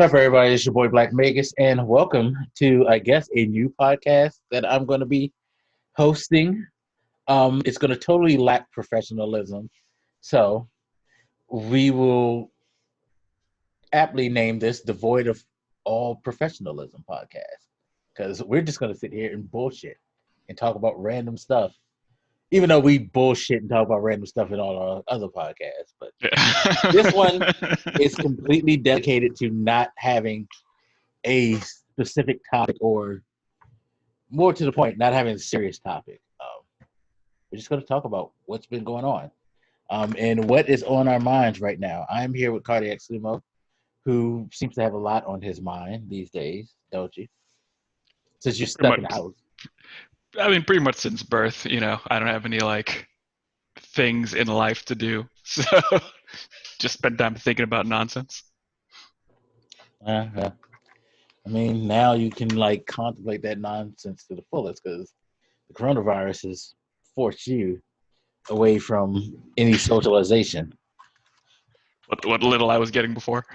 What up, everybody? It's your boy Black Vegas, and welcome to, I guess, a new podcast that I'm going to be hosting. It's going to totally lack professionalism, so we will aptly name this "Devoid of All Professionalism" podcast because we're just going to sit here and bullshit and talk about random stuff. Even though we bullshit and talk about random stuff in all our other podcasts, but this one is completely dedicated to not having a specific topic, or more to the point, not having a serious topic. We're just going to talk about what's been going on and what is on our minds right now. I'm here with Cardiac Sumo, who seems to have a lot on his mind these days, don't you? Since you're Pretty stuck in the much, house. pretty much since birth, I don't have any things in life to do. So just spend time thinking about nonsense. Uh-huh. I mean, now you can contemplate that nonsense to the fullest because the coronavirus has forced you away from any socialization. What little I was getting before.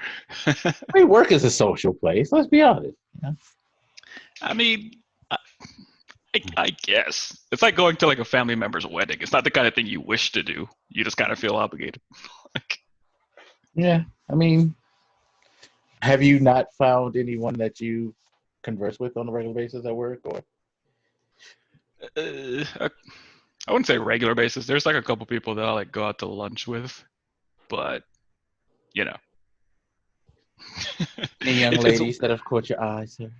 I mean, work is a social place. Let's be honest. I mean, I, I guess it's like going to a family member's wedding. It's not the kind of thing you wish to do. You just kind of feel obligated. Like, Yeah, I mean, have you not found anyone that you converse with on a regular basis at work? Or I wouldn't say regular basis. There's a couple people that I go out to lunch with, but you know, any young it's ladies that have caught your eye, sir?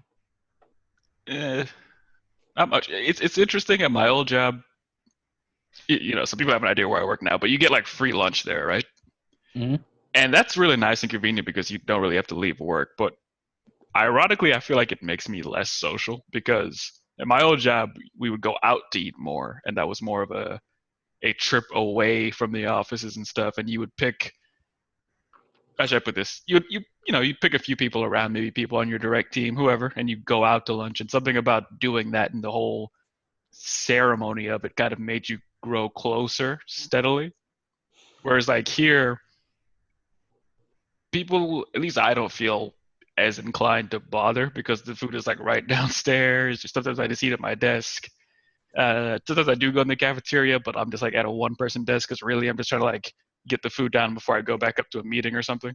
uh, not much. It's interesting at my old job. Some people have an idea where I work now, but you get free lunch there, right? Mm-hmm. And that's really nice and convenient because you don't really have to leave work. But ironically, I feel like it makes me less social because at my old job, we would go out to eat more, and that was more of a trip away from the offices and stuff. And you would pick, how should I put this? You'd pick a few people around, maybe people on your direct team, whoever, and you go out to lunch. And something about doing that and the whole ceremony of it kind of made you grow closer steadily. Whereas here, people, at least I don't feel as inclined to bother because the food is right downstairs. Sometimes I just eat at my desk. Sometimes I do go in the cafeteria, but I'm just at a one person desk because really I'm just trying to get the food down before I go back up to a meeting or something.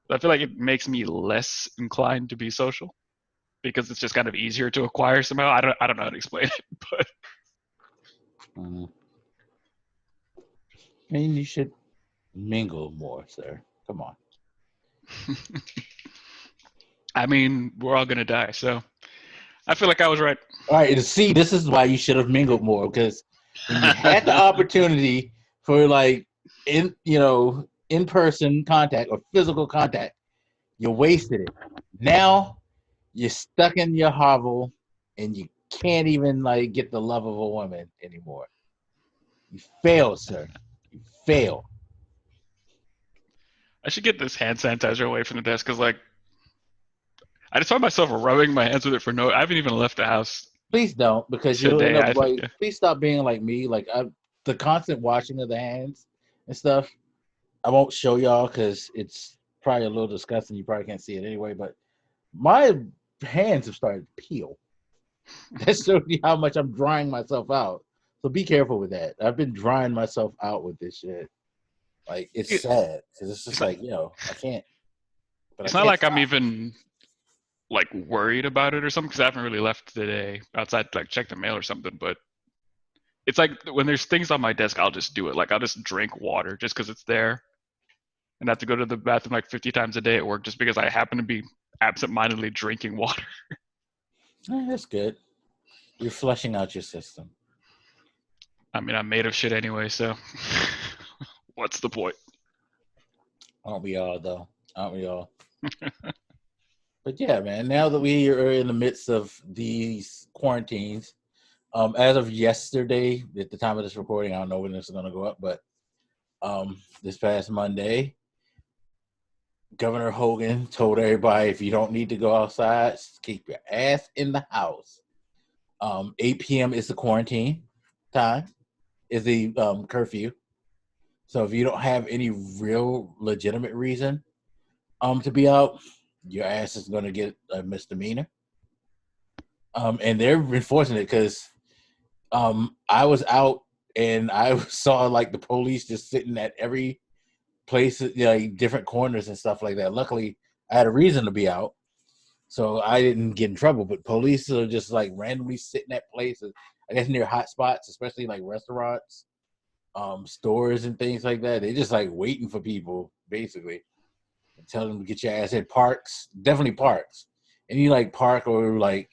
I feel like it makes me less inclined to be social because it's just kind of easier to acquire somehow. I don't know how to explain it, but Mm-hmm. I mean, you should mingle more, sir. Come on. we're all gonna die, so I feel like I was right. All right, see, this is why you should have mingled more because when you had the opportunity for in person contact or physical contact, you wasted it. Now you're stuck in your hovel and you can't even get the love of a woman anymore. You fail, sir. You fail. I should get this hand sanitizer away from the desk because I just find myself rubbing my hands with it for no. I haven't even left the house Please don't, because you'll end today. up I think. Yeah. please stop being like me. The constant washing of the hands and stuff. I won't show y'all because it's probably a little disgusting. You probably can't see it anyway, but my hands have started to peel. That shows you how much I'm drying myself out. So be careful with that. I've been drying myself out with this shit. It's It, sad because it's just it's not. I can't, but I It's not can't like I'm stop. even worried about it or something because I haven't really left today outside to check the mail or something. But it's when there's things on my desk, I'll just do it. I'll just drink water just because it's there, and I have to go to the bathroom 50 times a day at work just because I happen to be absent-mindedly drinking water. That's good. You're flushing out your system. I'm made of shit anyway, so what's the point? Aren't we all though? Aren't we all? But yeah, man. Now that we are in the midst of these quarantines, as of yesterday, at the time of this recording, I don't know when this is going to go up, but this past Monday, Governor Hogan told everybody if you don't need to go outside, keep your ass in the house. 8 p.m. is the quarantine time, is the curfew. So if you don't have any real legitimate reason to be out, your ass is going to get a misdemeanor. And they're enforcing it because I was out and I saw like the police just sitting at every place, like different corners and stuff like that. Luckily, I had a reason to be out, so I didn't get in trouble. But police are just like randomly sitting at places, I guess near hot spots, especially like restaurants, stores, and things like that. They're just like waiting for people, basically, and tell them to get your ass in parks. Definitely parks. Any like park or like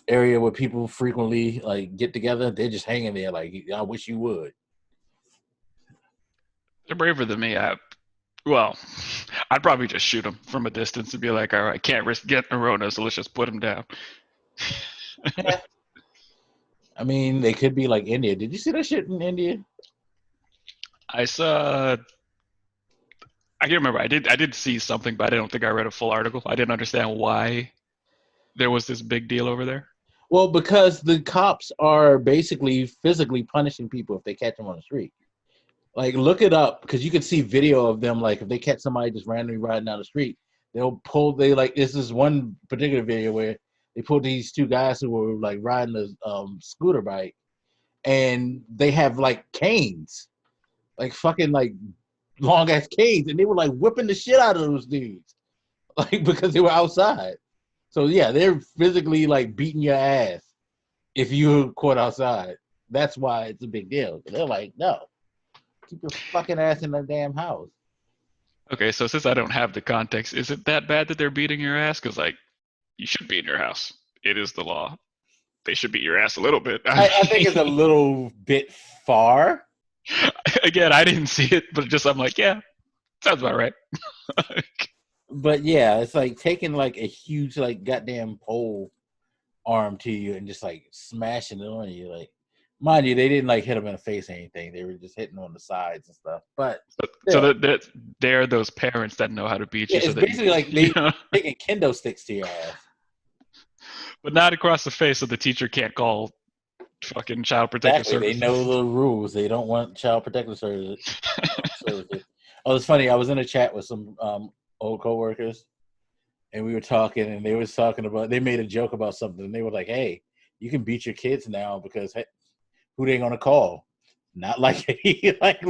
area where people frequently like get together, they're just hanging there. Like, I wish you would. They're braver than me. Well, I'd probably just shoot them from a distance and be like, all right, can't risk getting a Rona, so let's just put them down. Yeah. I mean, they could be like India. Did you see that shit in India? I saw. I can't remember. I did see something, but I don't think I read a full article. I didn't understand why there was this big deal over there. Well, because the cops are basically physically punishing people if they catch them on the street. Like, look it up because you can see video of them. Like, if they catch somebody just randomly riding down the street, they'll pull. They like this is one particular video where they pulled these two guys who were like riding a scooter bike, and they have like canes, like fucking like long ass canes, and they were like whipping the shit out of those dudes, like because they were outside. So yeah, they're physically like beating your ass if you caught outside. That's why it's a big deal. They're like, no, keep your fucking ass in the damn house. Okay, so since I don't have the context, is it that bad that they're beating your ass? Because like, you should be in your house. It is the law. They should beat your ass a little bit. I think it's a little bit far, Again, I didn't see it, but just I'm like, yeah, sounds about right. but yeah, it's like taking like a huge like goddamn pole arm to you and just like smashing it on you. Like, mind you, they didn't like hit him in the face or anything. They were just hitting on the sides and stuff. But So still, that they're those parents that know how to beat yeah, you, so it's that basically like you they know, taking kendo sticks to your ass. but not across the face, so the teacher can't call fucking child protective Exactly. They know services. the rules. They don't want child protective services. Oh, it's funny. I was in a chat with some old coworkers, and we were talking, and they was talking about. They made a joke about something, and they were like, "Hey, you can beat your kids now because hey, who they gonna call? Not like like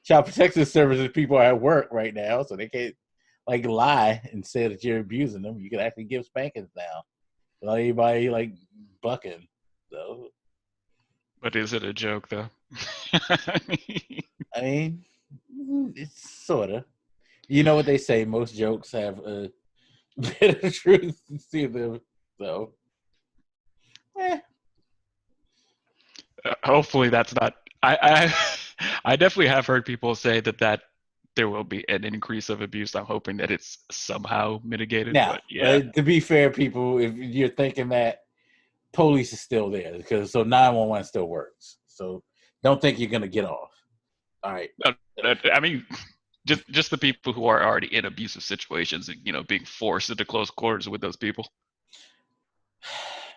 child protective services people are at work right now, so they can't like lie and say that you're abusing them. You can actually give spankings now without anybody like bucking. So But is it a joke though? I mean, it's sort of. You know what they say? Most jokes have a bit of truth to them. So, eh. Hopefully that's not. I definitely have heard people say that there will be an increase of abuse. I'm hoping that it's somehow mitigated. Now, But yeah, to be fair, people, if you're thinking that police is still there, because so 911 still works. So don't think you're gonna get off. All right. I mean, just the people who are already in abusive situations and being forced into close quarters with those people.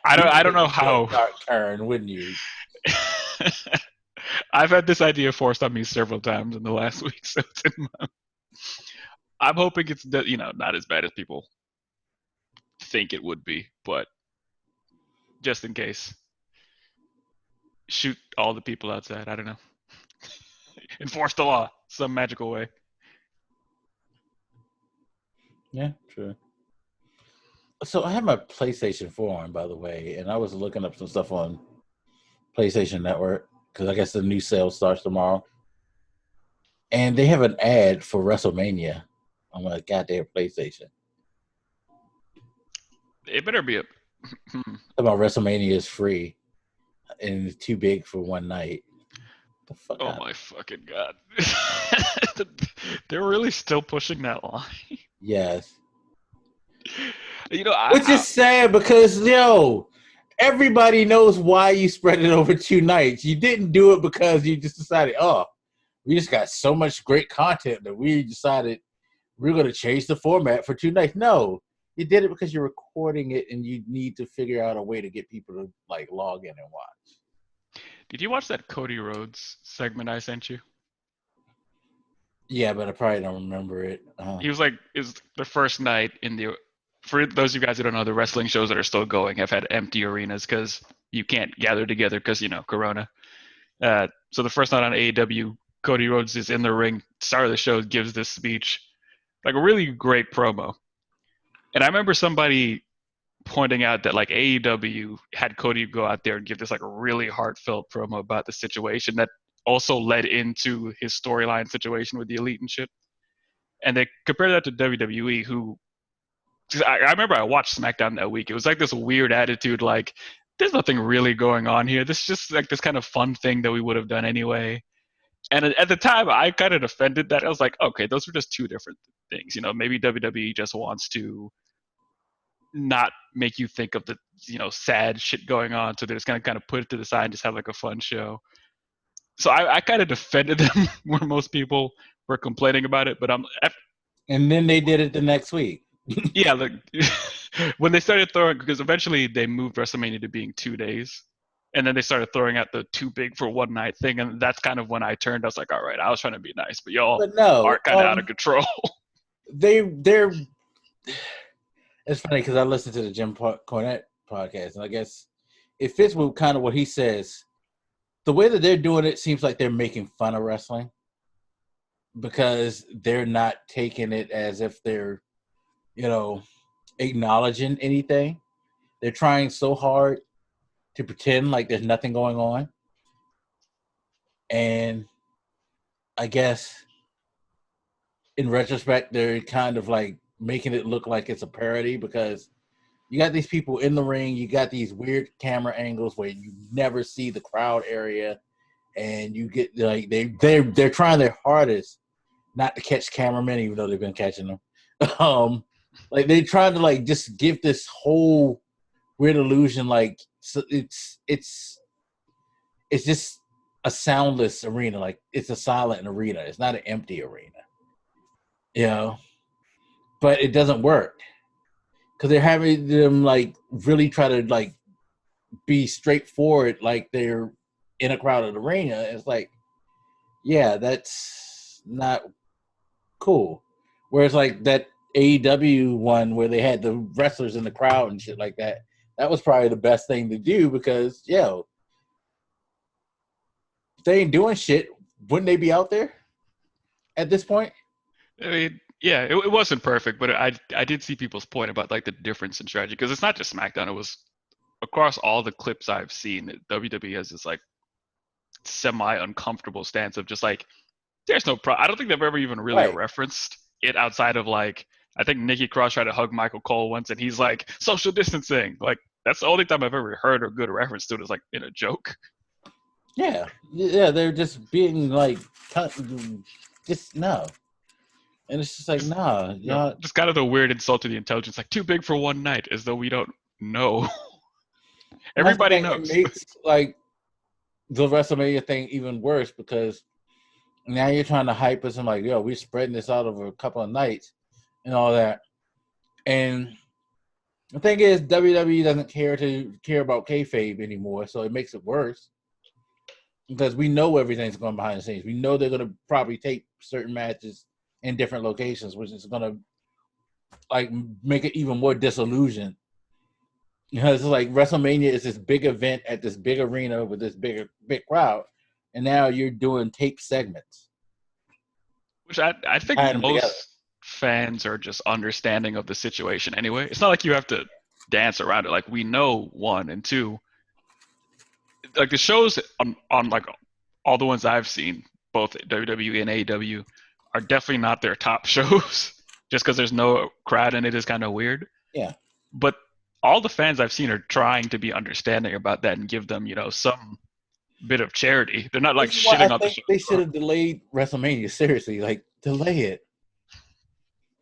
I don't You'd I don't take know a real how. dark turn, wouldn't you? I've had this idea forced on me several times in the last week, so I'm hoping it's not as bad as people think it would be, but just in case, shoot all the people outside. I don't know, enforce the law some magical way. Yeah, true. So I have my PlayStation 4 on, by the way, and I was looking up some stuff on PlayStation Network because I guess the new sale starts tomorrow. And they have an ad for WrestleMania on my goddamn PlayStation. It better be a. About WrestleMania is free and it's too big for one night. Get the fuck Oh out. my fucking god! They're really still pushing that line. Yes. You know, Which is sad because everybody knows why you spread it over 2 nights. You didn't do it because you just decided, oh, we just got so much great content that we decided we're going to change the format for 2 nights. No, you did it because you're recording it and you need to figure out a way to get people to like log in and watch. did you watch that Cody Rhodes segment I sent you? Yeah, but I probably don't remember it. He was like, is the first night in the. For those of you guys who don't know, the wrestling shows that are still going have had empty arenas because you can't gather together because Corona. So the first night on AEW, Cody Rhodes is in the ring, start of the show, gives this speech, like a really great promo. And I remember somebody pointing out that like AEW had Cody go out there and give this like a really heartfelt promo about the situation that also led into his storyline situation with the Elite and shit. And they compared that to WWE, who I remember I watched SmackDown that week. It was like this weird attitude, like there's nothing really going on here. This is just like this kind of fun thing that we would have done anyway. And at the time, I kind of defended that. I was like, okay, those were just two different things. Maybe WWE just wants to not make you think of the sad shit going on, so they're just gonna kind of put it to the side and just have like a fun show. So I kind of defended them where most people were complaining about it, but and then they did it the next week. yeah, like when they started throwing, because eventually they moved WrestleMania to being 2 days, and then they started throwing out the too big for one night thing, and that's kind of when I turned. I was like, all right, I was trying to be nice, but y'all But no, are kind of out of control. they're. It's funny because I listened to the Jim Cornette podcast, and I guess it fits with kind of what he says. The way that they're doing it seems like they're making fun of wrestling because they're not taking it as if they're, acknowledging anything. They're trying so hard to pretend like there's nothing going on. And I guess in retrospect, they're kind of like making it look like it's a parody because you got these people in the ring, you got these weird camera angles where you never see the crowd area, and you get like they're trying their hardest not to catch cameramen, even though they've been catching them. Like they tried to like just give this whole weird illusion, like so it's just a soundless arena, like it's a silent arena. It's not an empty arena, you know. But it doesn't work because they're having them like really try to like be straightforward, like they're in a crowded arena. It's like, yeah, that's not cool. Whereas like that AEW one where they had the wrestlers in the crowd and shit like that, that was probably the best thing to do because, if they ain't doing shit, wouldn't they be out there at this point? I mean, yeah, it wasn't perfect, but I did see people's point about like the difference in strategy because it's not just SmackDown. It was across all the clips I've seen that WWE has this like semi uncomfortable stance of just like there's no I don't think they've ever even really Right. referenced it outside of like I think Nikki Cross tried to hug Michael Cole once and he's like social distancing. Like that's the only time I've ever heard a good reference to it is like in a joke. Yeah, they're just being like, just no. And it's just like, Just nah, y'all. just kind of the weird insult to the intelligence, like too big for one night, as though we don't know. And that's the Everybody thing. It knows. makes like the WrestleMania thing even worse because now you're trying to hype us and like, yo, we're spreading this out over a couple of nights and all that. And the thing is, WWE doesn't care about kayfabe anymore, so it makes it worse because we know everything's going behind the scenes. We know they're going to probably tape certain matches in different locations, which is going to like make it even more disillusioned. Because it's like WrestleMania is this big event at this big arena with this big crowd, and now you're doing tape segments. Which I think Tying them together. most fans are just understanding of the situation anyway. It's not like you have to dance around it. Like we know one and two. Like the shows on like all the ones I've seen, both WWE and AEW, are definitely not their top shows. Just because there's no crowd in it is kind of weird. Yeah. But all the fans I've seen are trying to be understanding about that and give them, some bit of charity. They're not like This is why I shitting on the think show. they should have delayed WrestleMania. Seriously, like delay it.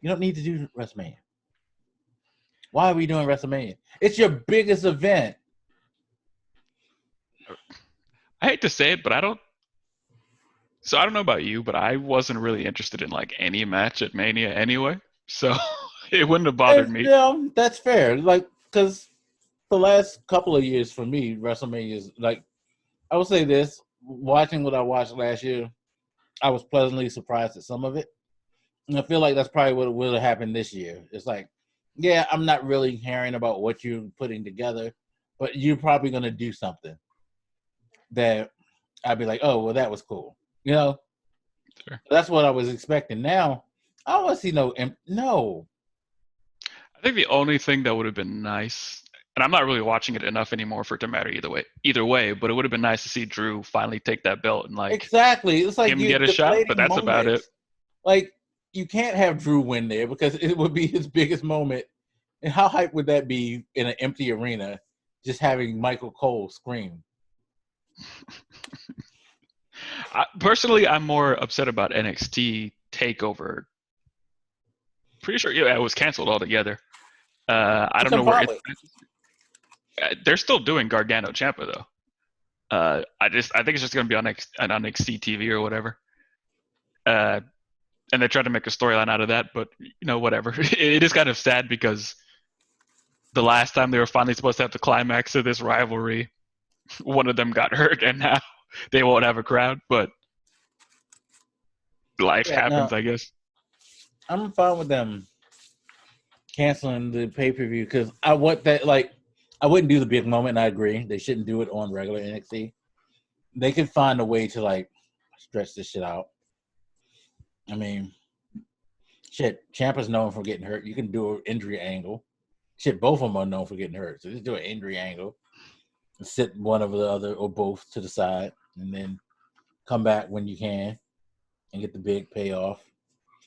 You don't need to do WrestleMania. Why are we doing WrestleMania? It's your biggest event. I hate to say it, but I don't. So I don't know about you, but I wasn't really interested in like any match at Mania anyway. So it wouldn't have bothered And, me. that's fair. Like, because the last couple of years for me, WrestleMania is like, I will say this: watching what I watched last year, I was pleasantly surprised at some of it. And I feel like that's probably what will happen this year. It's like, yeah, I'm not really caring about what you're putting together, but you're probably going to do something that I'd be like, oh, well, that was cool. You know, Sure. that's what I was expecting. Now, I don't want to see no. I think the only thing that would have been nice, and I'm not really watching it enough anymore for it to matter either way, but it would have been nice to see Drew finally take that belt and like Exactly. It's like him you're get a shot, but deflating that's about it. moments. Like, you can't have Drew win there because it would be his biggest moment. And how hype would that be in an empty arena, just having Michael Cole scream? Personally, I'm more upset about NXT Takeover. Pretty sure it was canceled altogether. I Which don't I'm know where fine it's. with. They're still doing Gargano Ciampa though. I think it's just gonna be on NXT TV or whatever. And they tried to make a storyline out of that, but whatever. It is kind of sad because the last time they were finally supposed to have the climax of this rivalry, one of them got hurt, and now they won't have a crowd. But life Yeah, happens, no, I guess. I'm fine with them canceling the pay-per-view because I want that. Like, I wouldn't do the big moment. And I agree, they shouldn't do it on regular NXT. They could find a way to like stretch this shit out. I mean, shit, Ciampa's known for getting hurt. You can do an injury angle. Shit, both of them are known for getting hurt. So just do an injury angle and sit one of the other or both to the side, and then come back when you can and get the big payoff.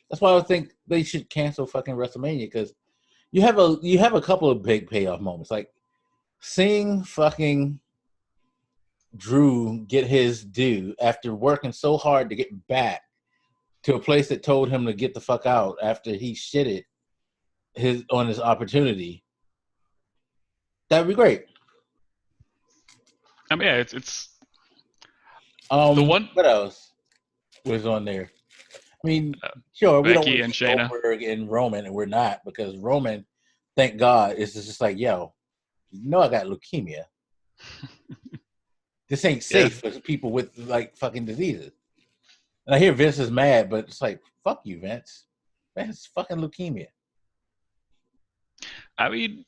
That's why I think they should cancel fucking WrestleMania because you have a couple of big payoff moments, like seeing fucking Drew get his due after working so hard to get back to a place that told him to get the fuck out after he shitted his opportunity. That'd be great. I mean, yeah, it's the one. What else was on there? I mean, sure, we don't want Becky to and see Shayna. Goldberg and Roman, and we're not because Roman, thank God, is just like, yo, I got leukemia. This ain't Yeah. safe for people with like fucking diseases. And I hear Vince is mad, but it's like, fuck you, Vince. Vince fucking leukemia. I mean,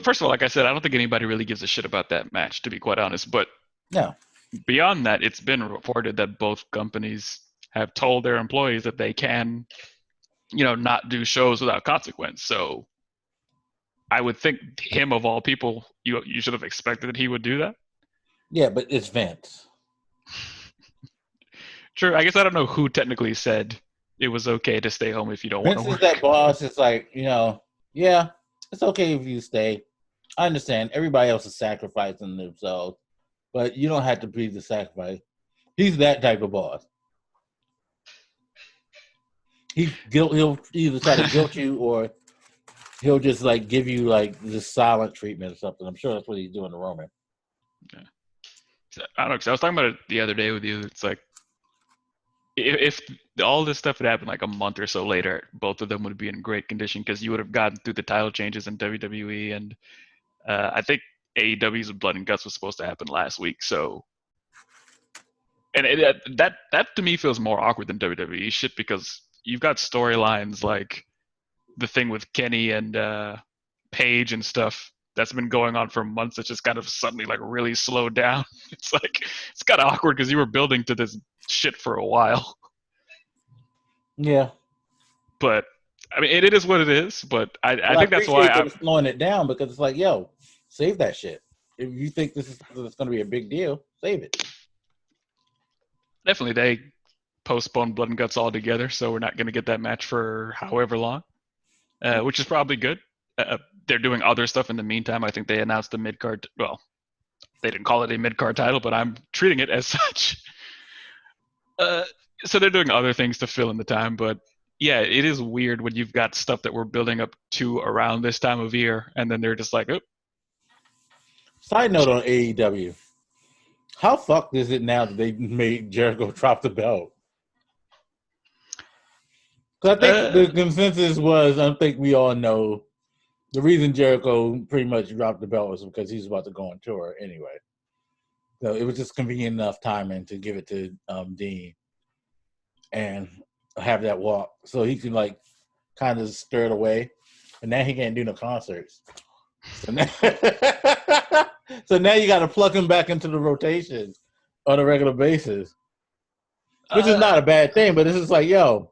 first of all, like I said, I don't think anybody really gives a shit about that match, to be quite honest. But No. beyond that, it's been reported that both companies have told their employees that they can, not do shows without consequence. So I would think him of all people, you should have expected that he would do that. Yeah, but it's Vince. True. I guess I don't know who technically said it was okay to stay home if you don't want Vince to is that work. boss. It's like, yeah, it's okay if you stay. I understand everybody else is sacrificing themselves, but you don't have to be the sacrifice. He's that type of boss. He'll either try to guilt you or he'll just like give you like this silent treatment or something. I'm sure that's what he's doing to Roman. Yeah. I don't know, because I was talking about it the other day with you. It's like, if all this stuff had happened like a month or so later, both of them would be in great condition because you would have gotten through the title changes in WWE, and I think AEW's Blood and Guts was supposed to happen last week. So, and that to me feels more awkward than WWE shit because you've got storylines like the thing with Kenny and Paige and stuff that's been going on for months. That's just kind of suddenly like really slowed down. It's like it's kind of awkward because you were building to this shit for a while. Yeah. But I mean, it is what it is. But I I think that's why appreciate them slowing it down because it's like, yo, save that shit. If you think this is going to be a big deal, save it. definitely they postponed Blood and Guts altogether, so we're not going to get that match for however long, which is probably good. They're doing other stuff in the meantime. I think they announced the mid card. Well, they didn't call it a mid card title, but I'm treating it as such. So they're doing other things to fill in the time, but yeah, it is weird when you've got stuff that we're building up to around this time of year, and then they're just like, oh. Side note on AEW. How fucked is it now that they made Jericho drop the belt? Because I think the consensus was, I think we all know, the reason Jericho pretty much dropped the belt was because he's about to go on tour anyway. So it was just convenient enough timing to give it to Dean and have that walk, so he can like kind of stir it away. And now he can't do no concerts. So now, so now you got to plug him back into the rotation on a regular basis, which is not a bad thing. But it's just like, yo,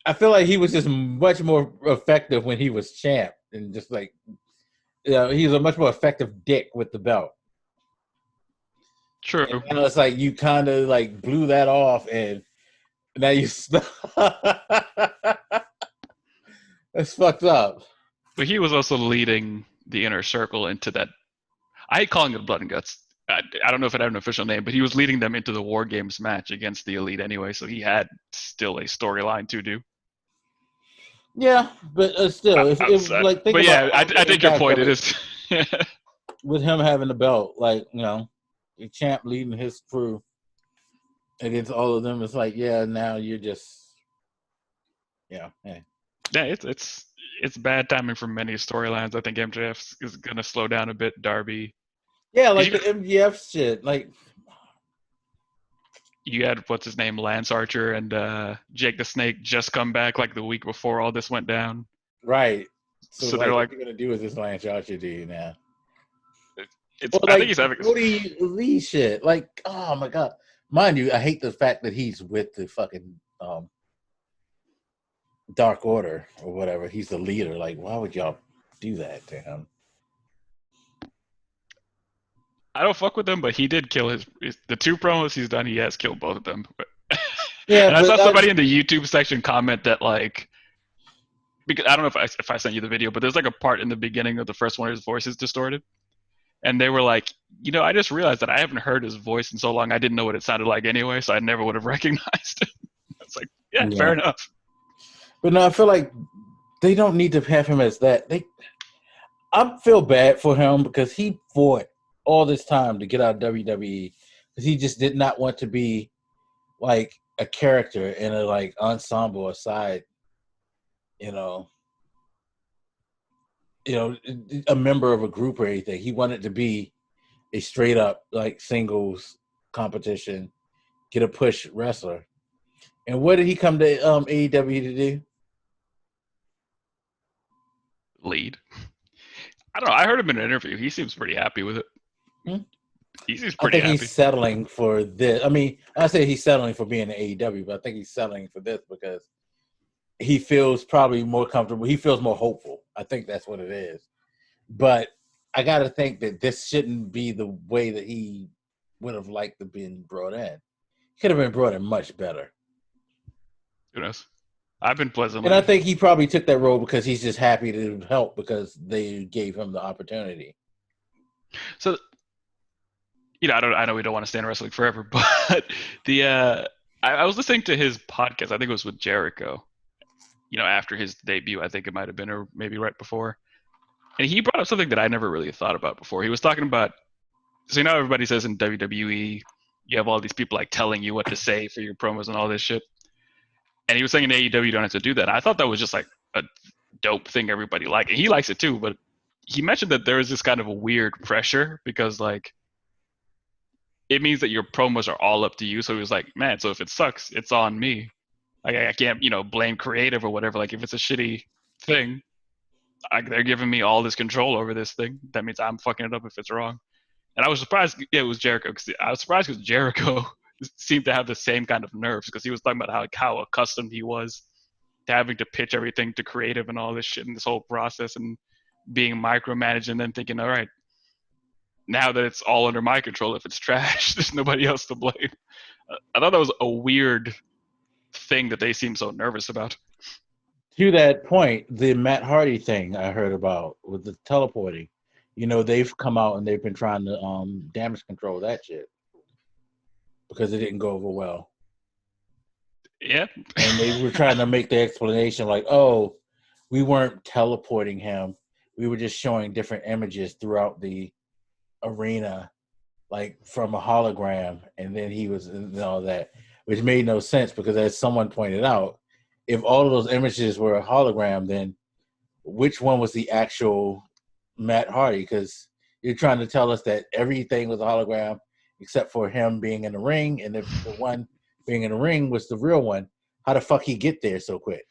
I feel like he was just much more effective when he was champ, and just like, he was a much more effective dick with the belt. True. And now it's like you kind of like blew that off, and now you. That's fucked up. But he was also leading the inner circle into that. I hate calling it blood and guts. I don't know if it had an official name, but he was leading them into the War Games match against the Elite anyway, so he had still a storyline to do. Yeah, but still, if like think but about, yeah, I think your point. It is with him having the belt, like the champ leading his crew against all of them. It's like, yeah, now you're just, hey. Yeah, it's bad timing for many storylines. I think MJF is gonna slow down a bit. Darby. Yeah, like the MJF shit. Like you had what's his name, Lance Archer and Jake the Snake just come back like the week before all this went down. Right. So they're like, what are you gonna do with this Lance Archer dude now? I think he's having Cody Lee shit. Like, oh my god. Mind you, I hate the fact that he's with the fucking Dark Order or whatever. He's the leader. Like, why would y'all do that to him? I don't fuck with him, but he did kill the 2 promos he's done. He has killed both of them. Yeah, and I saw somebody in the YouTube section comment that like, because I don't know if I sent you the video, but there's like a part in the beginning of the first one where his voice is distorted, and they were like, I just realized that I haven't heard his voice in so long. I didn't know what it sounded like anyway, so I never would have recognized it. It's like, yeah, fair enough. But no, I feel like they don't need to have him as that. I feel bad for him because he fought all this time to get out of WWE because he just did not want to be like a character in a like ensemble aside, a member of a group or anything. He wanted to be a straight up like singles competition, get a push wrestler. And what did he come to AEW to do? Lead. I don't know. I heard him in an interview. He seems pretty happy with it. He seems pretty happy. He's settling for this. I mean, I say he's settling for being in AEW, but I think he's settling for this because he feels probably more comfortable. He feels more hopeful. I think that's what it is. But I got to think that this shouldn't be the way that he would have liked to be brought in. He could have been brought in much better. Who knows? I've been pleasantly. And I think he probably took that role because he's just happy to help because they gave him the opportunity. So, I know we don't want to stay in wrestling forever, but I was listening to his podcast. I think it was with Jericho. After his debut, I think it might have been, or maybe right before. And he brought up something that I never really thought about before. He was talking about, so everybody says in WWE, you have all these people like telling you what to say for your promos and all this shit. And he was saying in AEW you don't have to do that. I thought that was just like a dope thing everybody liked. And he likes it too, but he mentioned that there is this kind of a weird pressure because like it means that your promos are all up to you. So he was like, man, so if it sucks, it's on me. Like I can't, blame creative or whatever. Like if it's a shitty thing, they're giving me all this control over this thing. That means I'm fucking it up if it's wrong. And I was surprised. Yeah, it was Jericho. I was surprised because Jericho seemed to have the same kind of nerves because he was talking about how accustomed he was to having to pitch everything to creative and all this shit and this whole process and being micromanaged and then thinking, all right, now that it's all under my control, if it's trash, there's nobody else to blame. I thought that was a weird thing that they seem so nervous about. To that point, the Matt Hardy thing I heard about with the teleporting, they've come out and they've been trying to damage control that shit because it didn't go over well. Yeah. And they were trying to make the explanation like, oh, we weren't teleporting him. We were just showing different images throughout the arena, like from a hologram. And then he was and all that, which made no sense because as someone pointed out, if all of those images were a hologram, then which one was the actual Matt Hardy? Because you're trying to tell us that everything was a hologram except for him being in the ring, and if the one being in the ring was the real one, how the fuck he get there so quick?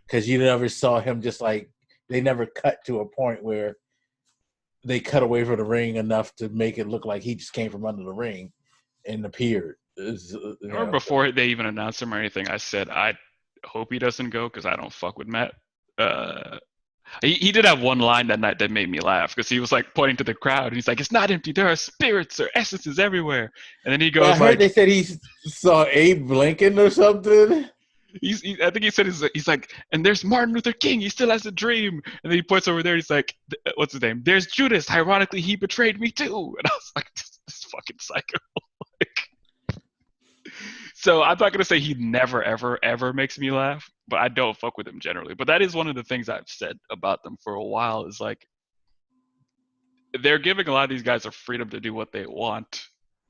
Because you never saw him just like they never cut to a point where they cut away from the ring enough to make it look like he just came from under the ring and appeared. I remember before they even announced him or anything, I said I hope he doesn't go because I don't fuck with Matt. Uh, he did have one line that night that made me laugh because he was like pointing to the crowd and he's like, "It's not empty. There are spirits or essences everywhere." And then he Well, I goes heard like, they said he saw Abe Lincoln or something. I think he said he's like, and there's Martin Luther King. He still has a dream. And then he points over there. He's like, what's his name? There's Judas. Ironically, he betrayed me too. And I was like, this fucking psycho. Like, so I'm not gonna say he never ever ever makes me laugh, but I don't fuck with him generally. But that is one of the things I've said about them for a while. Is like they're giving a lot of these guys a freedom to do what they want,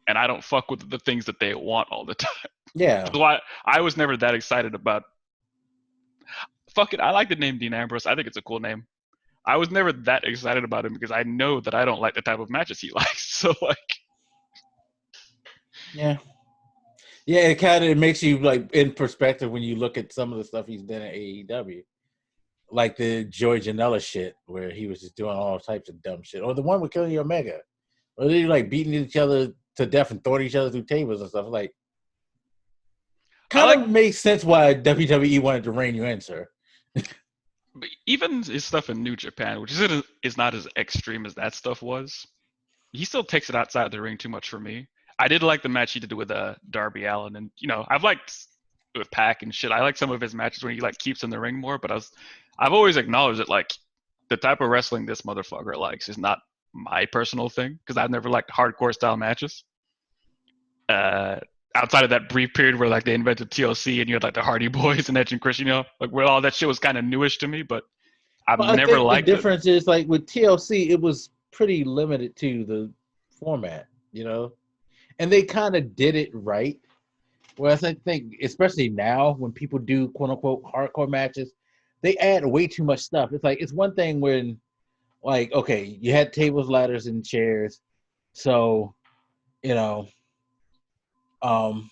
and I don't fuck with the things that they want all the time. Yeah. So I was never that excited about. Fuck it, I like the name Dean Ambrose. I think it's a cool name. I was never that excited about him because I know that I don't like the type of matches he likes. So like, Yeah. Yeah, it kind of makes you like in perspective when you look at some of the stuff he's done at AEW, like the Joey Janela shit, where he was just doing all types of dumb shit, or the one with Kenny Omega, where they like beating each other to death and throwing each other through tables and stuff. Like, I kind like of makes sense why WWE wanted to rein you in, sir. even his stuff in New Japan, which is not as extreme as that stuff was. He still takes it outside the ring too much for me. I did like the match he did with Darby Allin, and I've liked with Pac and shit. I like some of his matches when he like keeps in the ring more. But I've always acknowledged that like the type of wrestling this motherfucker likes is not my personal thing because I've never liked hardcore style matches. Uh, Outside of that brief period where like they invented TLC and you had like the Hardy Boys and Edge and Chris, like where all that shit was kind of newish to me, but I've Well, I never think the liked it. difference is like with TLC, it was pretty limited to the format, and they kind of did it right. Whereas I think, especially now, when people do quote unquote hardcore matches, they add way too much stuff. It's like it's one thing when, like, okay, you had tables, ladders, and chairs, so you know, um,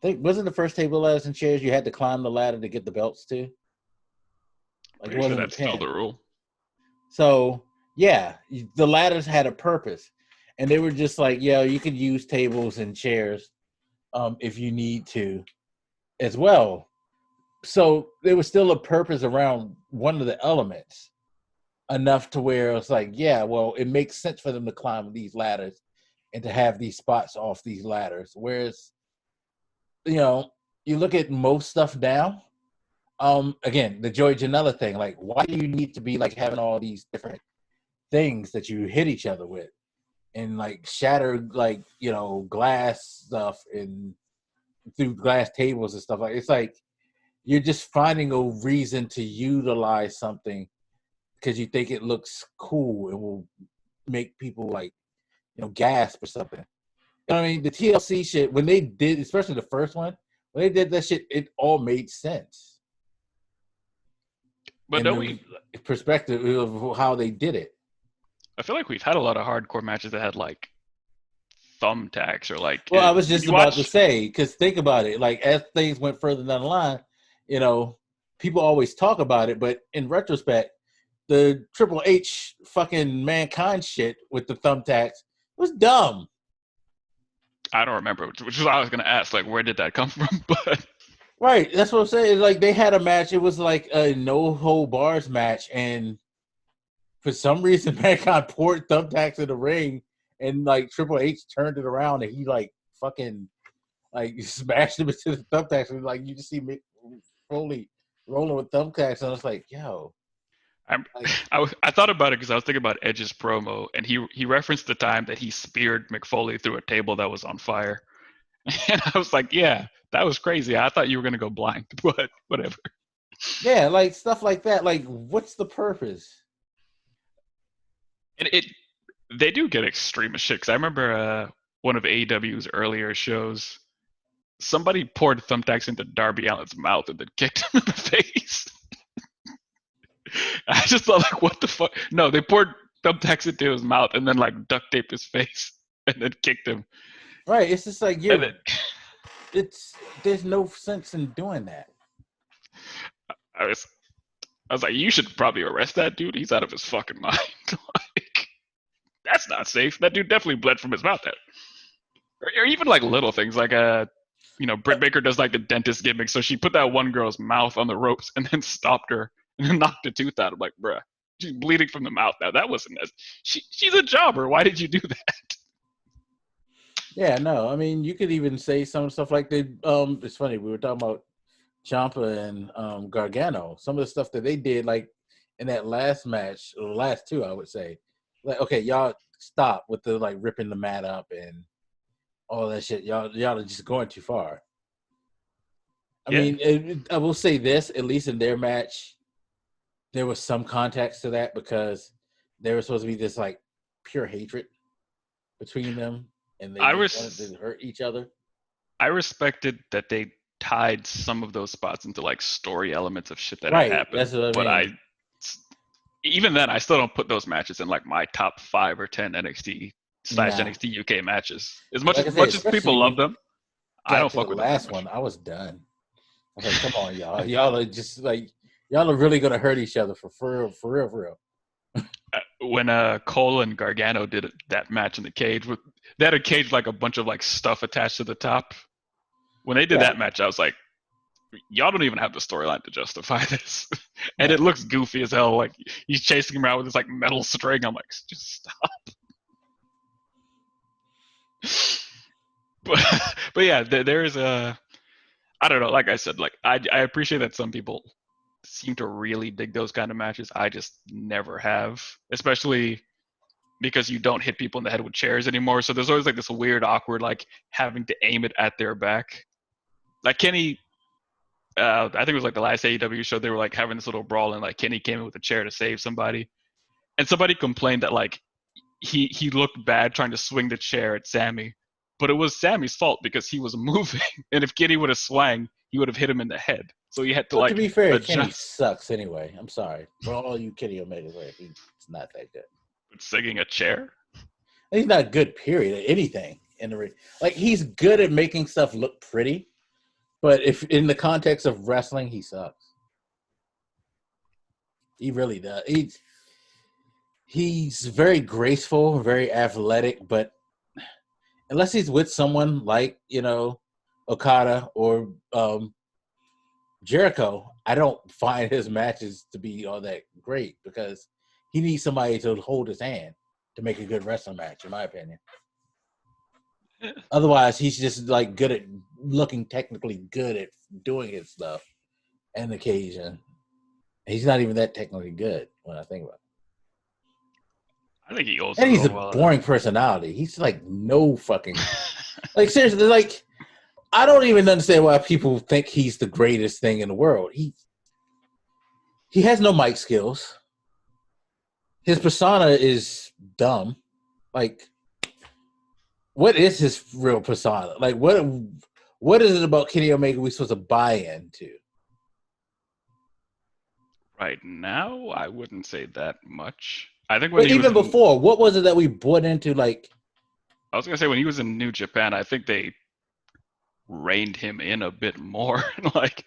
I think wasn't the first table, ladders, and chairs you had to climb the ladder to get the belts to? Like it Pretty sure wasn't a that's still pin. the rule. So yeah, the ladders had a purpose, and they were just like, yeah, you could use tables and chairs, if you need to, as well. So there was still a purpose around one of the elements enough to where it's like, yeah, well, it makes sense for them to climb these ladders and to have these spots off these ladders. Whereas, you know, you look at most stuff now. Again, the Joey Janela thing, like, why do you need to be like having all these different things that you hit each other with and like shatter like glass stuff and through glass tables and stuff like it's like you're just finding a reason to utilize something because you think it looks cool and will make people like gasp or something. You know what I mean? The TLC shit when they did, especially the first one, when they did that shit, it all made sense But in don't the we? perspective of how they did it. I feel like we've had a lot of hardcore matches that had like thumbtacks or like Well, I was did just you about to watch? say, because think about it, like as things went further down the line, you know, people always talk about it, but in retrospect, the Triple H fucking Mankind shit with the thumbtacks was dumb. I don't remember, which is what I was gonna ask. Like, where did that come from? But Right, that's what I'm saying. Like they had a match, it was like a no hold bars match, and for some reason, Mankind poured thumbtacks in the ring, and like Triple H turned it around, and he like fucking like smashed him into the thumbtacks, and like you just see Mick Foley rolling with thumbtacks, and I was like, yo, I'm, like I thought about it because I was thinking about Edge's promo, and he referenced the time that he speared McFoley through a table that was on fire, and I was like, yeah, that was crazy. I thought you were gonna go blind, but whatever. yeah, like stuff like that. Like, what's the purpose? And they do get extreme as shit. Because I remember one of AEW's earlier shows, somebody poured thumbtacks into Darby Allin's mouth and then kicked him in the face. I just thought, like, what the fuck? No, they poured thumbtacks it to his mouth and then like duct tape his face and then kicked him. Right. It's just like And then it's there's no sense in doing that. I was I was like, you should probably arrest that dude. He's out of his fucking mind. Like, that's not safe. That dude definitely bled from his mouth. There, or even like little things, like Britt Baker does like the dentist gimmick. So she put that one girl's mouth on the ropes and then stopped her and then knocked a tooth out. I'm like, bruh, she's bleeding from the mouth now. That wasn't as she's a jobber. Why did you do that? Yeah, no. I mean, you could even say some stuff like it's funny, we were talking about Ciampa and Gargano. Some of the stuff that they did, like in that last match, or the last two, I would say, like, okay, y'all stop with the like ripping the mat up and all that shit. Y'all are just going too far. I mean, I will say this: at least in their match, there was some context to that because there was supposed to be this like pure hatred between them, and they just wanted to hurt each other. I respected that they tied some of those spots into like story elements of shit that Right, had happened. that's what I mean. Even then, I still don't put those matches in like my top 5 or 10 NXT/NXT UK matches. As much as people love them, I don't fuck with them. Last one, I was done. I was like, come on, y'all. Y'all are just like, y'all are really going to hurt each other for real. When Cole and Gargano did that match in the cage, they had a cage like a bunch of like stuff attached to the top. When they did that match, I was like, y'all don't even have the storyline to justify this. And it looks goofy as hell. Like he's chasing him around with this like metal string. I'm like, just stop. But yeah, there's a, I don't know. Like I said, like I appreciate that some people seem to really dig those kind of matches. I just never have, especially because you don't hit people in the head with chairs anymore. So there's always like this weird, awkward, like having to aim it at their back. Like Kenny, I think it was like the last AEW show, they were like having this little brawl and like Kenny came in with a chair to save somebody. And somebody complained that like he looked bad trying to swing the chair at Sammy. But it was Sammy's fault because he was moving. And if Kenny would have swung, he would have hit him in the head. So he had to to be fair, adjust. Kenny sucks anyway. I'm sorry. For all you Kenny Omegas, he's not that good. Singing a chair? He's not good, period, at anything in the ring. Like, he's good at making stuff look pretty, but if in the context of wrestling, he sucks. He really does. He's very graceful, very athletic, but unless he's with someone like, Okada or Jericho, I don't find his matches to be all that great because he needs somebody to hold his hand to make a good wrestling match, in my opinion. Otherwise, he's just like good at looking technically good at doing his stuff on occasion. He's not even that technically good when I think about it. I think he also, and he's a boring personality. He's like no fucking like seriously, like I don't even understand why people think he's the greatest thing in the world. He has no mic skills. His persona is dumb. Like, what is his real persona? Like, what is it about Kenny Omega we're supposed to buy into? Right now, I wouldn't say that much. I think before, what was it that we bought into? Like, I was gonna say when he was in New Japan, I think they reined him in a bit more. like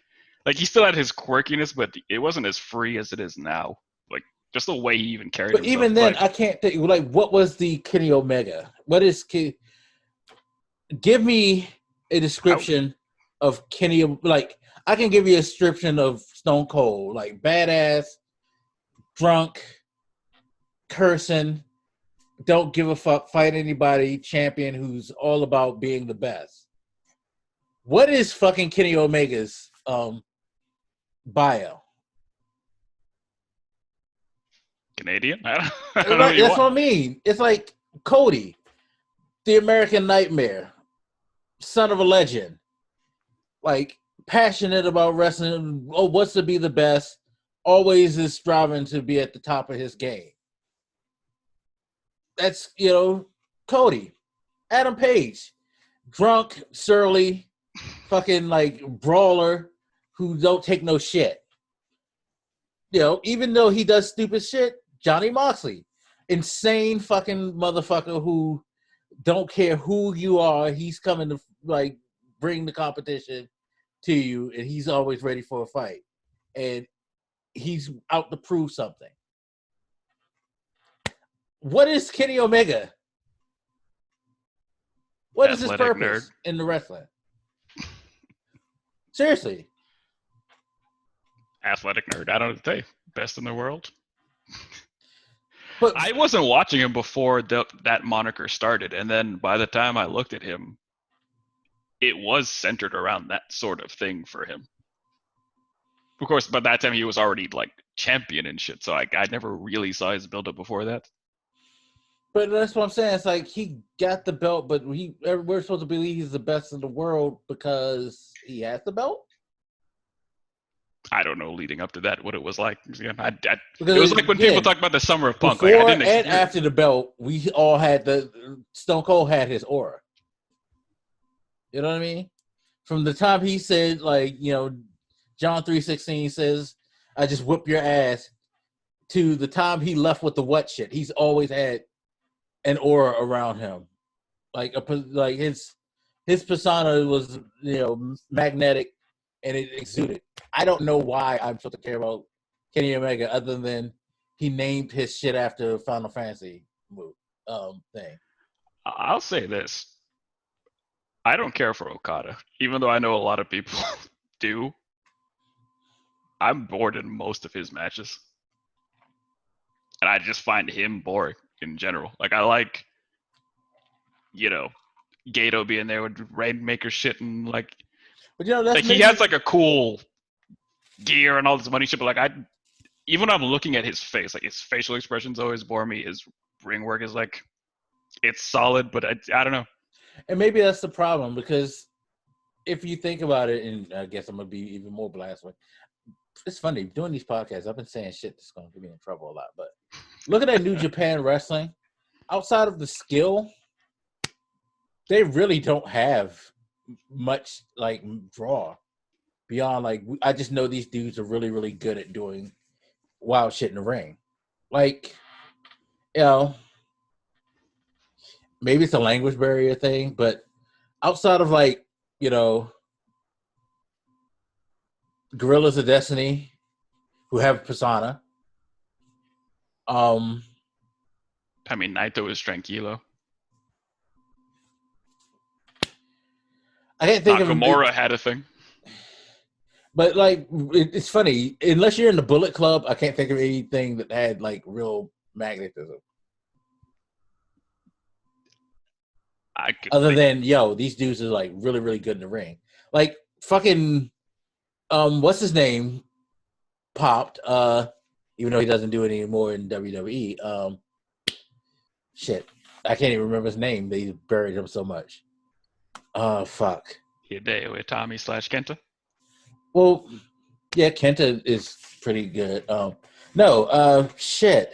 he still had his quirkiness, but it wasn't as free as it is now. Like just the way he even carried himself. But even then, I can't think. Like, what was the Kenny Omega? What is Give me a description of Kenny. Like, I can give you a description of Stone Cold, like badass, drunk, cursing, don't give a fuck, fight anybody, champion who's all about being the best. What is fucking Kenny Omega's bio? Canadian? I don't know. That's what I mean. It's like Cody, the American Nightmare, son of a legend, like passionate about wrestling. Oh, wants to be the best. Always is striving to be at the top of his game. That's, Cody. Adam Page, drunk, surly, fucking like brawler who don't take no shit. Even though he does stupid shit, Johnny Moxley, insane fucking motherfucker who don't care who you are. He's coming to like bring the competition to you, and he's always ready for a fight, and he's out to prove something. What is Kenny Omega? What is his Athletic nerd. purpose in the wrestling? Seriously. Athletic nerd. I don't know what to tell you. Best in the world. But I wasn't watching him before that moniker started, and then by the time I looked at him, it was centered around that sort of thing for him. Of course, by that time he was already like champion and shit, so I never really saw his build up before that. But that's what I'm saying. It's like he got the belt, but we're supposed to believe he's the best in the world because he has the belt. I don't know leading up to that what it was like. It Because was like when people talk about the summer of punk. Before like, I didn't and after the belt, we all had Stone Cold had his aura. You know what I mean? From the time he said, like, you know, John 3:16 says, "I just whip your ass," to the time he left with the what shit, he's always had an aura around him, like his persona was, you know, magnetic, and it exuded. I don't know why I'm supposed to care about Kenny Omega other than he named his shit after Final Fantasy thing. I'll say this: I don't care for Okada, even though I know a lot of people do. I'm bored in most of his matches, and I just find him boring in general. Like I like, you know, Gato being there with Rainmaker shit and like, but you know that's like he has like a cool gear and all this money shit. But like even when I'm looking at his face, like his facial expressions always bore me. His ring work is like, it's solid, but I don't know. And maybe that's the problem, because if you think about it, and I guess I'm gonna be even more blasphemous. It's funny doing these podcasts. I've been saying shit that's gonna get me in trouble a lot, but looking at New Japan Wrestling, outside of the skill, they really don't have much like draw beyond like I just know these dudes are really, really good at doing wild shit in the ring. Like, you know, maybe it's a language barrier thing, but outside of like, you know, Gorillas of Destiny, who have persona. I mean, Naito is tranquilo. I can't think Nakamura had a thing. But like, it's funny. Unless you're in the Bullet Club, I can't think of anything that had like real magnetism. Other than these dudes are like really, really good in the ring. Like fucking, what's his name? Popped. Even though he doesn't do it anymore in WWE. Shit, I can't even remember his name. They buried him so much. Fuck. Hideo Itami / Kenta. Well, yeah, Kenta is pretty good. Shit.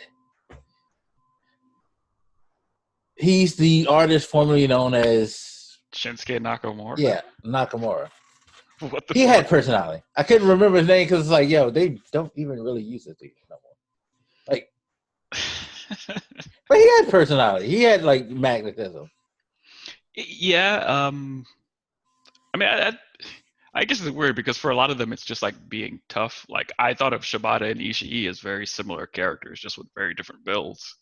He's the artist formerly known as Shinsuke Nakamura. Yeah, Nakamura. What the he fuck? had personality. I couldn't remember his name because it's like, they don't even really use it no more. Like, but he had personality. He had like magnetism. Yeah. I mean, I guess it's weird because for a lot of them, it's just like being tough. Like I thought of Shibata and Ishii as very similar characters, just with very different builds.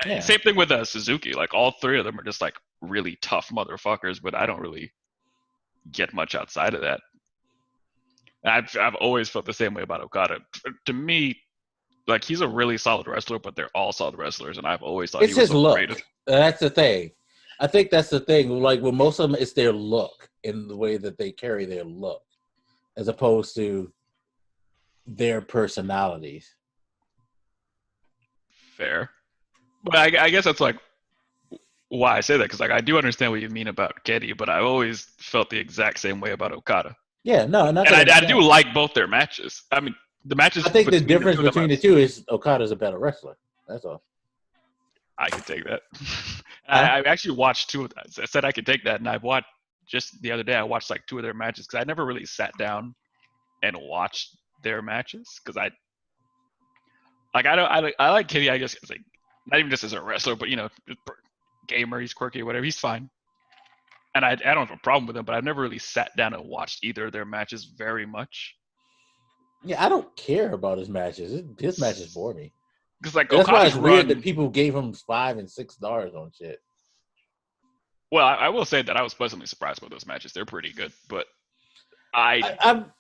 Yeah. Same thing with Suzuki. Like all three of them are just like really tough motherfuckers, but I don't really get much outside of that. I've always felt the same way about Okada. To me, like he's a really solid wrestler, but they're all solid wrestlers, and I've always thought it's he was his overrated. Look. That's the thing. I think that's the thing. Like with most of them, it's their look in the way that they carry their look, as opposed to their personalities. Fair, but I guess that's like why I say that, because like I do understand what you mean about Kenny, but I've always felt the exact same way about Okada. Yeah, no, and I do like both their matches. I mean, the matches. I think the difference between the two is Okada's a better wrestler. That's all. I could take that. I actually watched two of that. I said I could take that, and I've watched just the other day. I watched like two of their matches because I never really sat down and watched their matches because Like I like Kenny. I guess it's like not even just as a wrestler, but gamer. He's quirky, or whatever. He's fine, and I don't have a problem with him. But I've never really sat down and watched either of their matches very much. Yeah, I don't care about his matches. His matches bore me. Because like And that's why Okada's it's weird that run. people gave him $5 and $6 on shit. Well, I will say that I was pleasantly surprised by those matches. They're pretty good, but I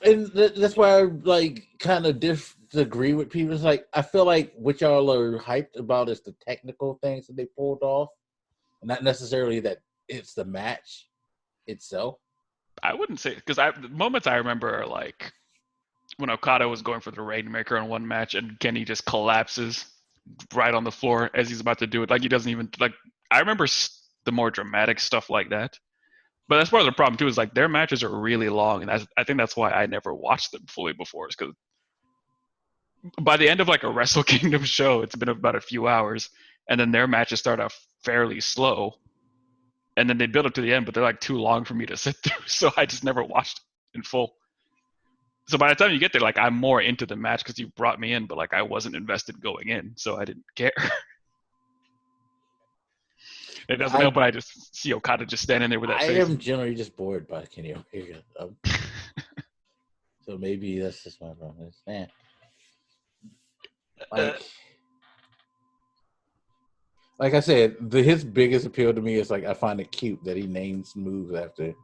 That's why I like kind of disagree with people. It's like I feel like what y'all are hyped about is the technical things that they pulled off, not necessarily that it's the match itself. I wouldn't say because the moments I remember are like when Okada was going for the Rainmaker in one match and Kenny just collapses right on the floor as he's about to do it. Like he doesn't even like. I remember the more dramatic stuff like that. But that's part of the problem too. Is like their matches are really long, and I think that's why I never watched them fully before. Is because by the end of like a Wrestle Kingdom show, it's been about a few hours, and then their matches start off fairly slow, and then they build up to the end, but they're like too long for me to sit through. So I just never watched in full. So by the time you get there, like I'm more into the match because you brought me in, but like I wasn't invested going in, so I didn't care. It doesn't I help when I just see Okada just standing there with that I face. am generally just bored by Kenny Omega, so maybe that's just my problem. Man, Uh, like I said, his biggest appeal to me is like I find it cute that he names moves after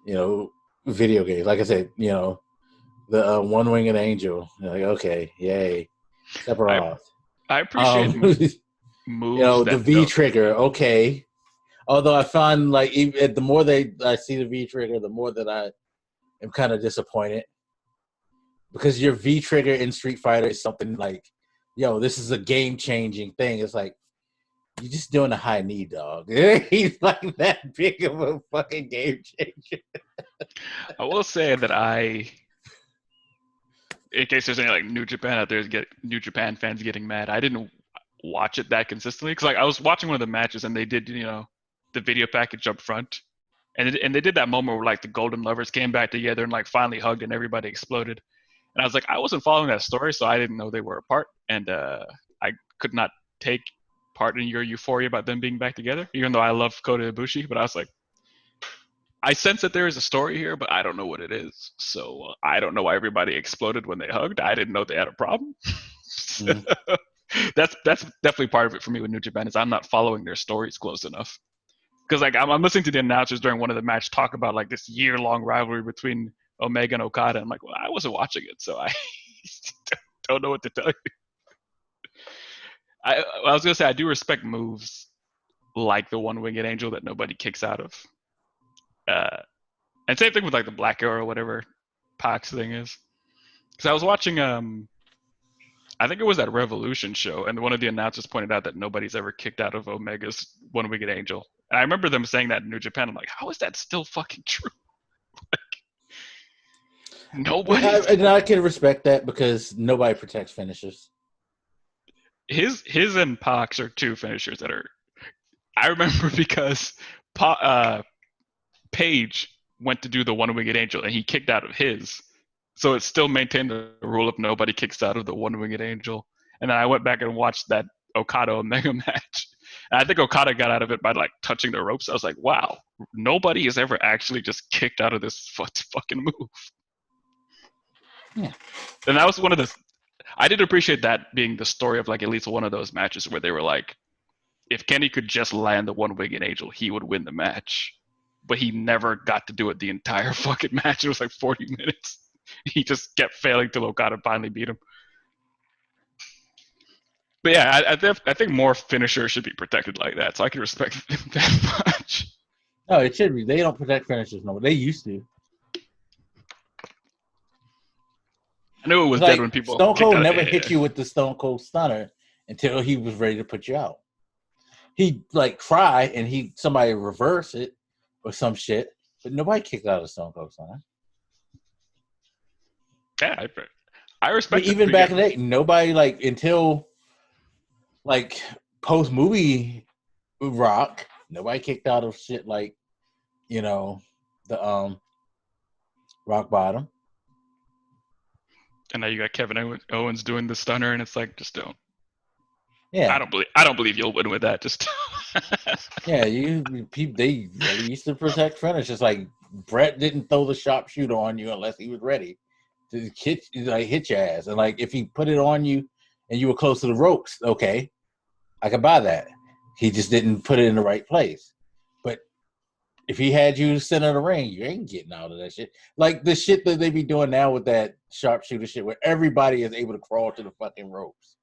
video games. Like I said, the One Winged Angel. Like okay, yay, I Sephiroth. I appreciate moves The that V don't. trigger. Okay, although I find like the more I see the V trigger, the more that I am kind of disappointed because your V trigger in Street Fighter is something like, this is a game changing thing. It's like you're just doing a high knee, dog. He's like that big of a fucking game changer. I will say that in case there's any like New Japan out there, get New Japan fans getting mad. I didn't watch it that consistently because like I was watching one of the matches and they did the video package up front, and they did that moment where like the Golden Lovers came back together and like finally hugged and everybody exploded. And I was like, I wasn't following that story, so I didn't know they were apart, and I could not take part in your euphoria about them being back together, even though I love Kota Ibushi. But I was like, I sense that there is a story here, but I don't know what it is. So I don't know why everybody exploded when they hugged. I didn't know they had a problem. So, Mm. that's definitely part of it for me with New Japan is I'm not following their stories close enough. Because like I'm listening to the announcers during one of the match talk about like this year-long rivalry between Omega and Okada. I'm like, well, I wasn't watching it, so I don't know what to tell you. I was gonna say I do respect moves like the one-winged angel that nobody kicks out of. Uh, And same thing with like the Black Arrow or whatever Pax thing is. Because I was watching, I think it was that Revolution show, and one of the announcers pointed out that nobody's ever kicked out of Omega's One Winged Angel. And I remember them saying that in New Japan. I'm like, how is that still fucking true? Nobody's And I can respect that because nobody protects finishers. his and Pax are two finishers that are. I remember because Page went to do the One Winged Angel and he kicked out of his. So it still maintained the rule of nobody kicks out of the One Winged Angel. And then I went back and watched that Okada Omega match. And I think Okada got out of it by like touching the ropes. I was like, wow, nobody has ever actually just kicked out of this fucking move. Yeah. And that was one of the. I did appreciate that being the story of like at least one of those matches where they were like, if Kenny could just land the One Winged Angel, he would win the match. But he never got to do it the entire fucking match. It was like 40 minutes. He just kept failing till Okada finally beat him. But yeah, I think more finishers should be protected like that, so I can respect that much. No, it should be. They don't protect finishers no more. They used to. I knew it was dead Like when people Stone kicked Cold out. never hit you with the Stone Cold Stunner until he was ready to put you out. He'd like try and somebody reverse it or some shit, but nobody kicked out of Stone Cold Stunner. Yeah, I I mean, respect it. even back in the day, nobody like until like post movie Rock, nobody kicked out of shit like the Rock Bottom. And now you got Kevin Owens doing the stunner, and it's like, just don't. Yeah, I don't believe you'll win with that. Just yeah. They really used to protect finishes. Like Brett didn't throw the sharpshooter on you unless he was ready to hit your ass. And like if he put it on you and you were close to the ropes, okay, I could buy that. He just didn't put it in the right place. But if he had you center of the ring, you ain't getting out of that shit. Like the shit that they be doing now with that sharpshooter shit, where everybody is able to crawl to the fucking ropes.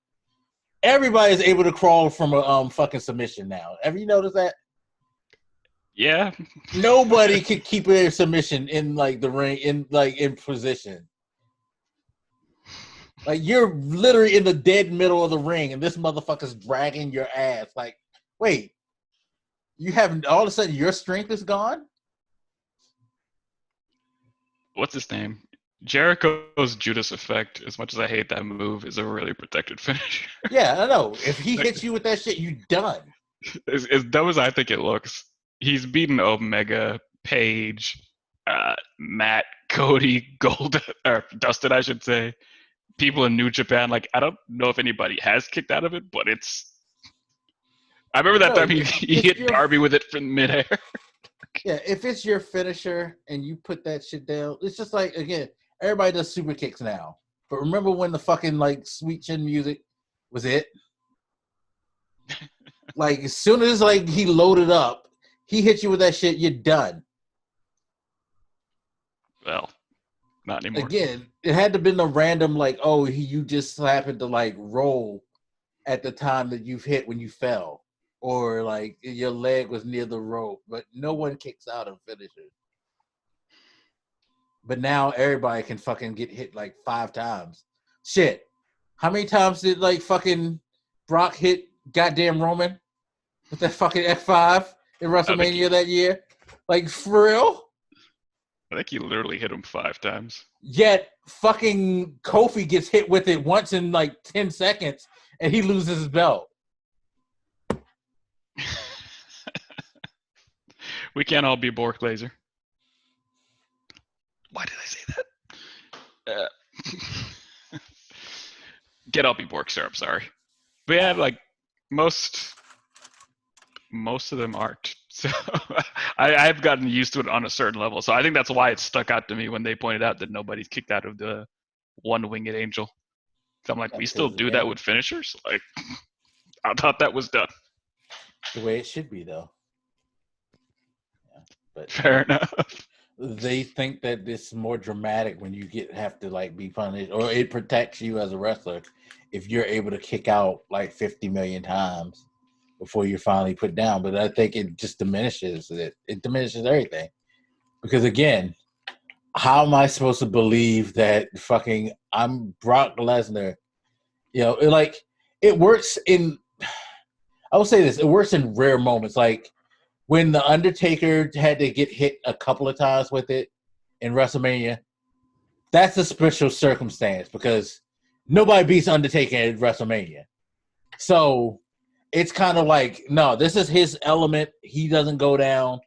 Everybody is able to crawl from a fucking submission now. Have you noticed that? yeah. Nobody could keep their submission in like the ring in position. Like you're literally in the dead middle of the ring, and this motherfucker's dragging your ass. Like, wait, you have all of a sudden your strength is gone? What's his name? Jericho's Judas effect, as much as I hate that move, is a really protected finish. Yeah, I know. If he hits you with that shit, you done. As dumb as I think it looks, he's beaten Omega, Page, Matt, Cody, Gold, or Dustin, I should say. People in New Japan, like I don't know if anybody has kicked out of it, but it's. I remember that No, time if he it's hit your Darby with it from midair. yeah, if it's your finisher and you put that shit down, it's just like again, everybody does super kicks now. But remember when the fucking like sweet chin music was it? Like as soon as like he loaded up, he hit you with that shit, you're done. Well, not anymore. Again, it had to been a random like, oh, you just happened to like roll at the time that you've hit when you fell, or like your leg was near the rope, but no one kicks out and finishes. But now everybody can fucking get hit like 5 times. Shit, how many times did like fucking Brock hit goddamn Roman with that fucking F5 in WrestleMania that year? Like for real? I think he literally hit him 5 times. Yet fucking Kofi gets hit with it once in like 10 seconds and he loses his belt. We can't all be Bork Laser. Why did I say that? Get all be Bork, sir. I'm sorry. But yeah, like most of them aren't. So I've gotten used to it on a certain level. So I think that's why it stuck out to me when they pointed out that nobody's kicked out of the one winged angel. So I'm like, Yeah, we still because do that again, with finishers? Like, I thought that was done. the way it should be though. Yeah. But Fair enough. they think that it's more dramatic when you have to like be punished, or it protects you as a wrestler if you're able to kick out like 50 million times before you're finally put down. But I think it just diminishes it. It diminishes everything because again, how am I supposed to believe that fucking I'm Brock Lesnar? You know, it works in. I will say this: it works in rare moments, like when the Undertaker had to get hit a couple of times with it in WrestleMania. That's a special circumstance because nobody beats Undertaker at WrestleMania. So it's kind of like, no, this is his element. He doesn't go down.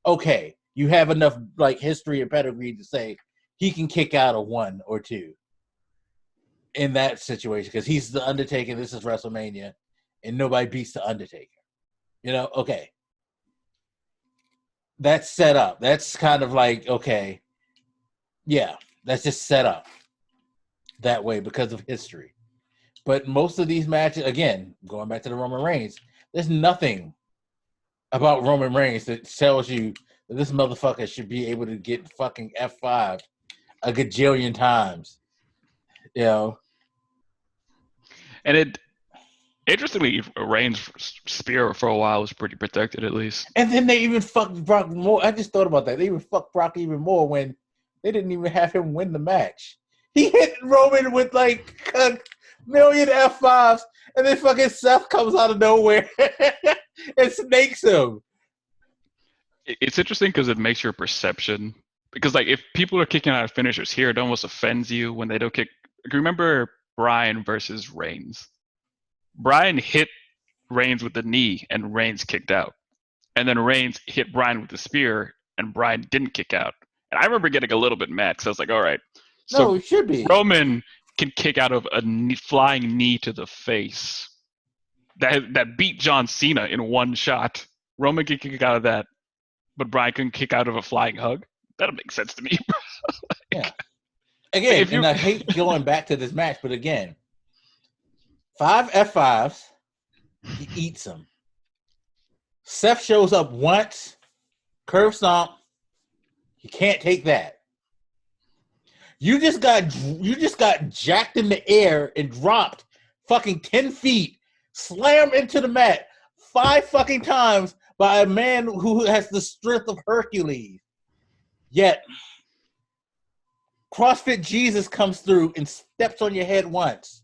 Okay, you have enough like history and pedigree to say he can kick out a 1 or 2 in that situation because he's the Undertaker. This is WrestleMania, and nobody beats the Undertaker. You know, okay, that's set up. That's kind of like okay, yeah, that's just set up that way because of history. But most of these matches, again, going back to the Roman Reigns, there's nothing about Roman Reigns that tells you that this motherfucker should be able to get fucking F5 a gajillion times. You know? And it, interestingly, Reigns' spear for a while was pretty protected, at least. And then they even fucked Brock more. I just thought about that. They even fucked Brock even more when they didn't even have him win the match. He hit Roman with like a million F5s, and then fucking Seth comes out of nowhere and snakes him. It's interesting because it makes your perception. Because, like, if people are kicking out of finishers here, it almost offends you when they don't kick. Remember Bryan versus Reigns? Bryan hit Reigns with the knee, and Reigns kicked out. And then Reigns hit Bryan with the spear, and Bryan didn't kick out. And I remember getting a little bit mad because I was like, all right, No, so it should be. Roman can kick out of a flying knee to the face that beat John Cena in one shot. Roman can kick out of that, but Bryan can kick out of a flying hug. That'll make sense to me. Yeah. Like Again, if and you I hate going back to this match, but again, 5 F5s, he eats them. Seth shows up once, curve stomp. He can't take that. You just got jacked in the air and dropped fucking 10 feet, slammed into the mat 5 fucking times by a man who has the strength of Hercules. Yet CrossFit Jesus comes through and steps on your head once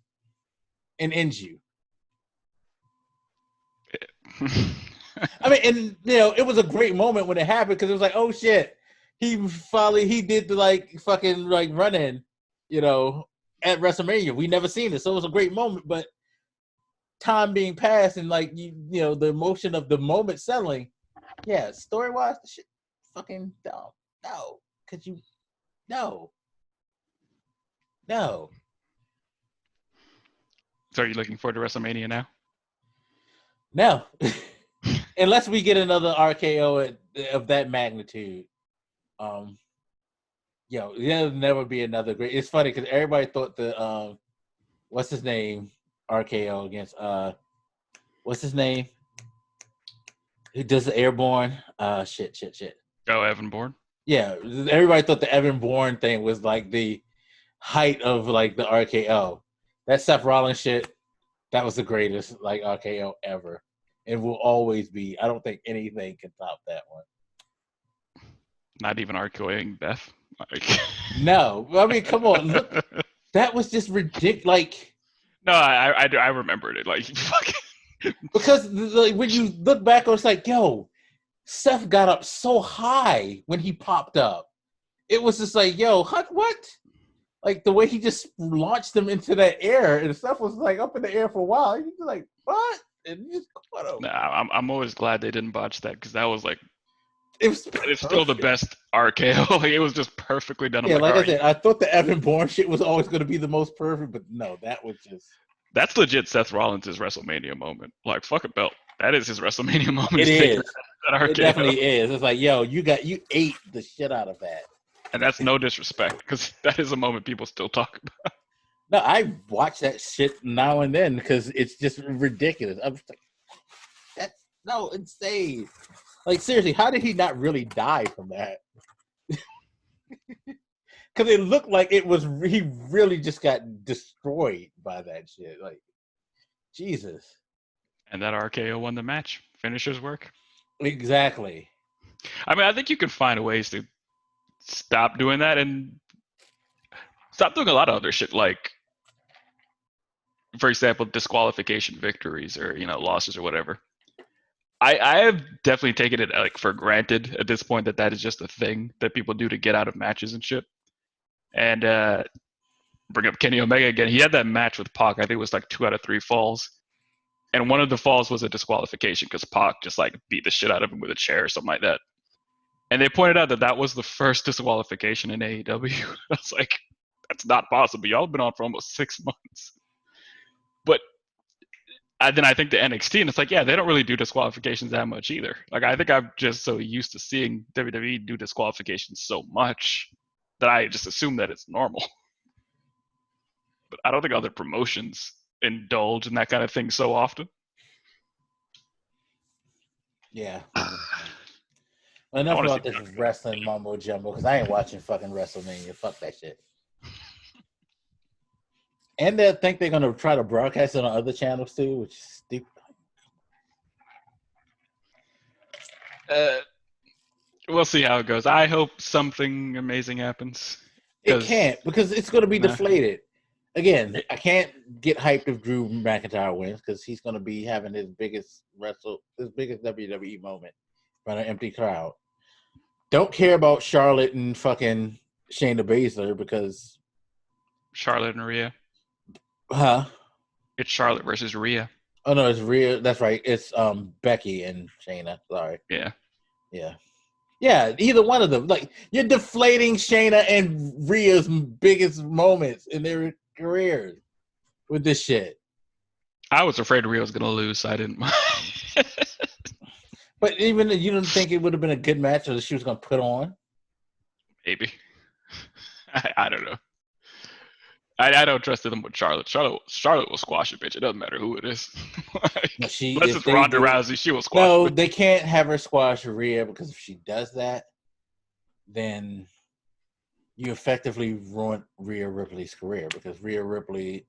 and ends you. I mean, and you know, it was a great moment when it happened because it was like, oh shit, he did the like fucking like run in, you know, at WrestleMania. We never seen it, so it was a great moment. But time being passed and like you know, the emotion of the moment settling. Yeah, story wise, the shit fucking dumb. No, could you? No. So are you looking forward to WrestleMania now? No. Unless we get another RKO of that magnitude. There'll never be another great. It's funny because everybody thought the what's his name RKO against what's his name? Who does the airborne? Shit. Oh, Evan Bourne. Yeah, everybody thought the Evan Bourne thing was like the height of like the RKO. That Seth Rollins shit, that was the greatest like RKO ever. It will always be. I don't think anything can top that one. Not even RKOing Beth. Like... No, I mean, come on, look, that was just ridiculous. Like, no, I remembered it. Like, fucking... because like, when you look back, it's like, yo, Seth got up so high when he popped up. It was just like, yo, what? Like the way he just launched them into that air, and Seth was like up in the air for a while. He's like, what? And he just caught him. Nah, I'm always glad they didn't botch that because that was like, it's still the best RKO. Like, it was just perfectly done. I'm yeah, like I right. said, I thought the Evan Bourne shit was always going to be the most perfect, but no, that was just. That's legit Seth Rollins' WrestleMania moment. Like, fuck a belt. That is his WrestleMania moment. It is. That It definitely is. It's like, yo, you ate the shit out of that. And that's no disrespect because that is a moment people still talk about. No, I watch that shit now and then because it's just ridiculous. I'm just like, that's no insane. Like seriously, how did he not really die from that? Because it looked like he really just got destroyed by that shit. Like Jesus. And that RKO won the match. Finishers work. Exactly. I mean, I think you can find ways to stop doing that and stop doing a lot of other shit, like, for example, disqualification victories or losses or whatever. I have definitely taken it like for granted at this point that is just a thing that people do to get out of matches and shit. And bring up Kenny Omega again. He had that match with Pac. I think it was like 2 out of 3 falls. And one of the falls was a disqualification because Pac just like beat the shit out of him with a chair or something like that. And they pointed out that was the first disqualification in AEW. I was like, that's not possible. Y'all have been on for almost 6 months. But then I think the NXT, and it's like, yeah, they don't really do disqualifications that much either. Like, I think I'm just so used to seeing WWE do disqualifications so much that I just assume that it's normal. But I don't think other promotions indulge in that kind of thing so often. Yeah. Enough about this wrestling mumbo jumbo because I ain't watching fucking WrestleMania. Fuck that shit. And they think they're gonna try to broadcast it on other channels too, which is stupid. We'll see how it goes. I hope something amazing happens. It can't because it's gonna be deflated. Again, I can't get hyped if Drew McIntyre wins because he's gonna be having his biggest WWE moment in an empty crowd. Don't care about Charlotte and fucking Shayna Baszler because Charlotte and Rhea. Huh? It's Charlotte versus Rhea. Oh no, it's Rhea. That's right. It's Becky and Shayna. Sorry. Yeah. Either one of them. Like you're deflating Shayna and Rhea's biggest moments, and they're careers with this shit. I was afraid Rio was gonna lose, so I didn't mind. But even you don't think it would have been a good match, or that she was going to put on? Maybe. I don't know. I don't trust them with Charlotte. Charlotte will squash a bitch. It doesn't matter who it is. No, Unless if it's they Ronda do, Rousey, she will squash a no, bitch. they can't have her squash Rhea, because if she does that, then you effectively ruin Rhea Ripley's career, because Rhea Ripley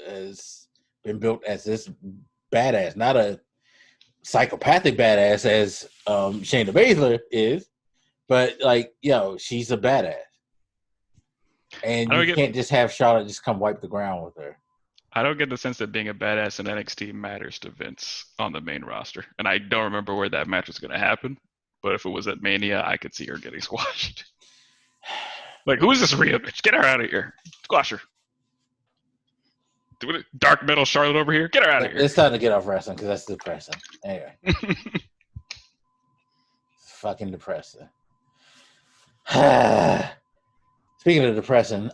has been built as this badass, not a psychopathic badass as Shayna Baszler is, but like, she's a badass. And you can't just have Charlotte just come wipe the ground with her. I don't get the sense that being a badass in NXT matters to Vince on the main roster. And I don't remember where that match was going to happen. But if it was at Mania, I could see her getting squashed. Like, who is this Rhea bitch? Get her out of here. Squash her. Dark metal Charlotte over here. Get her out of here. It's time to get off wrestling, because that's depressing. Anyway. Fucking depressing. Speaking of depressing,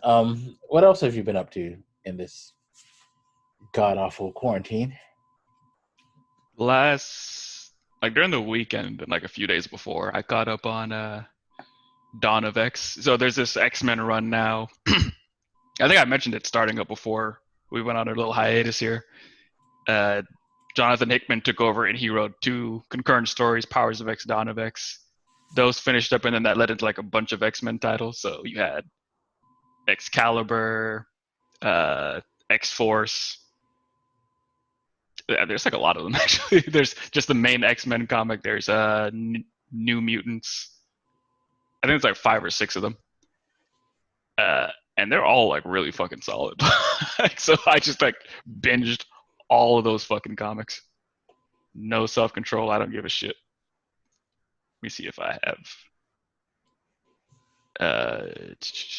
what else have you been up to in this god awful quarantine? During the weekend and like a few days before, I caught up on Dawn of X. So there's this X-Men run now. I think I mentioned it starting up before we went on a little hiatus here. Jonathan Hickman took over and he wrote 2 concurrent stories, Powers of X, Dawn of X. Those finished up, and then that led into like a bunch of X-Men titles. So you had Excalibur, X-Force. Yeah, there's like a lot of them actually. There's just the main X-Men comic. There's New Mutants. I think it's like 5 or 6 of them. And they're all like really fucking solid. So I just like binged all of those fucking comics. No self-control. I don't give a shit. Let me see if I have.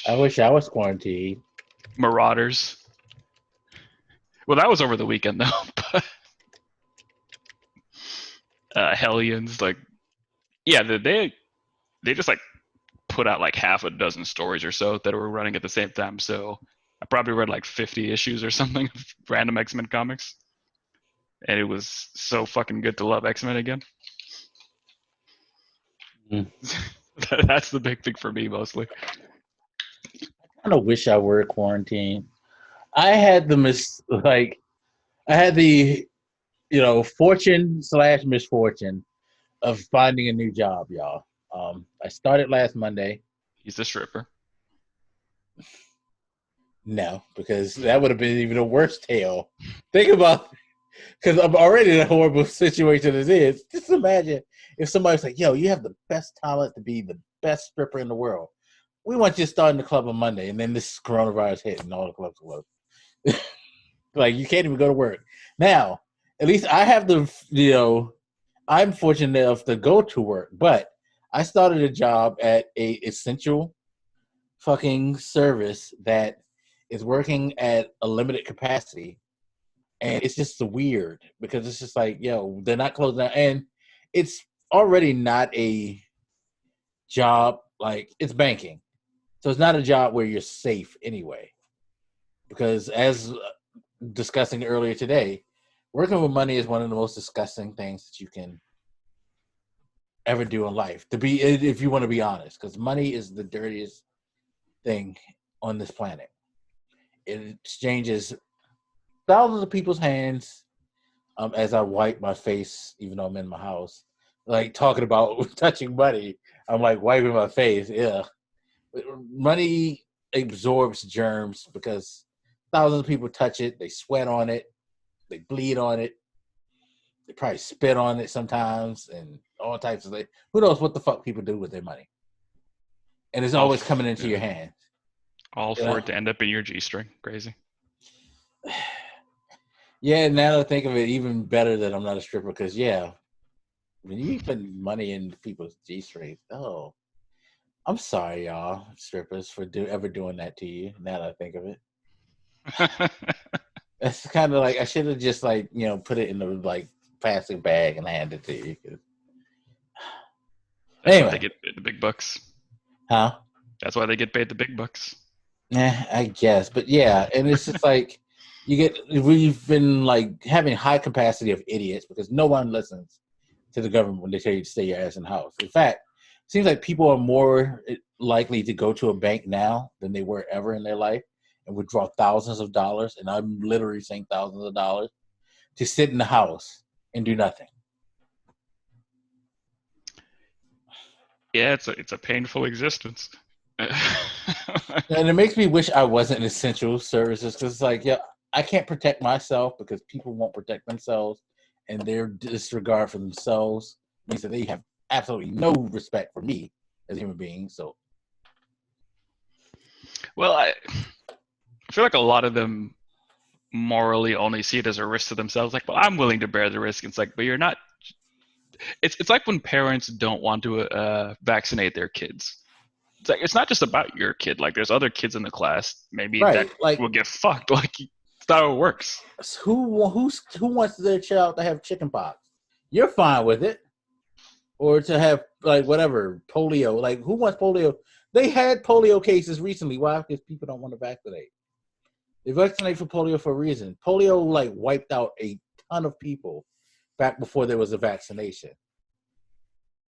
I wish I was quarantined. Marauders. Well, that was over the weekend though. Hellions, like, yeah, they just like put out like half a dozen stories or so that were running at the same time. So I probably read like 50 issues or something of random X-Men comics, and it was so fucking good to love X-Men again. Mm. That's the big thing for me mostly. I kind of wish I were quarantined. I had the fortune/misfortune of finding a new job, y'all. I started last Monday. He's a stripper. No, because that would have been even a worse tale. Think about, because I'm already in a horrible situation as is. Just imagine if somebody's like, yo, you have the best talent to be the best stripper in the world. We want you to start in the club on Monday, and then this coronavirus hit and all the clubs closed. Like, you can't even go to work. Now, at least I have I'm fortunate enough to go to work, but I started a job at a essential fucking service that is working at a limited capacity. And it's just weird, because it's just like, they're not closing down. And it's already not a job, like, it's banking. So it's not a job where you're safe anyway. Because as discussing earlier today, working with money is one of the most disgusting things that you can ever do in life, if you want to be honest, because money is the dirtiest thing on this planet. It exchanges thousands of people's hands. As I wipe my face, even though I'm in my house, like talking about touching money, I'm like wiping my face. Yeah, money absorbs germs because thousands of people touch it. They sweat on it. They bleed on it. They probably spit on it sometimes, and all types of things. Who knows what the fuck people do with their money? And it's always coming into your hands. All for it to end up in your G-string. Crazy. Yeah, now that I think of it, even better that I'm not a stripper, because when you put money in people's G-strings, I'm sorry, y'all, strippers, for ever doing that to you. Now that I think of it, it's kind of like I should have just put it in the plastic bag and handed it to you. That's why they get paid the big bucks. Huh? That's why they get paid the big bucks. I guess, but yeah, and it's just like we've been like having high capacity of idiots because no one listens to the government when they tell you to stay your ass in the house. In fact, it seems like people are more likely to go to a bank now than they were ever in their life and withdraw thousands of dollars, and I'm literally saying thousands of dollars, to sit in the house and do nothing. Yeah, it's a painful existence. And it makes me wish I wasn't in essential services because it's like, yeah, I can't protect myself because people won't protect themselves, and their disregard for themselves means that they have absolutely no respect for me as a human being. So, Well, I feel like a lot of them morally only see it as a risk to themselves. Like, well, I'm willing to bear the risk. It's like, but you're not. It's like when parents don't want to vaccinate their kids. It's like it's not just about your kid. Like, there's other kids in the class maybe that right, like will get fucked. Like, it's not how it works. who wants their child to have chicken pox? You're fine with it, or to have like whatever polio. Like, who wants polio? They had polio cases recently. Why? Because people don't want to vaccinate. They vaccinate for polio for a reason. Polio like wiped out a ton of people back before there was a vaccination.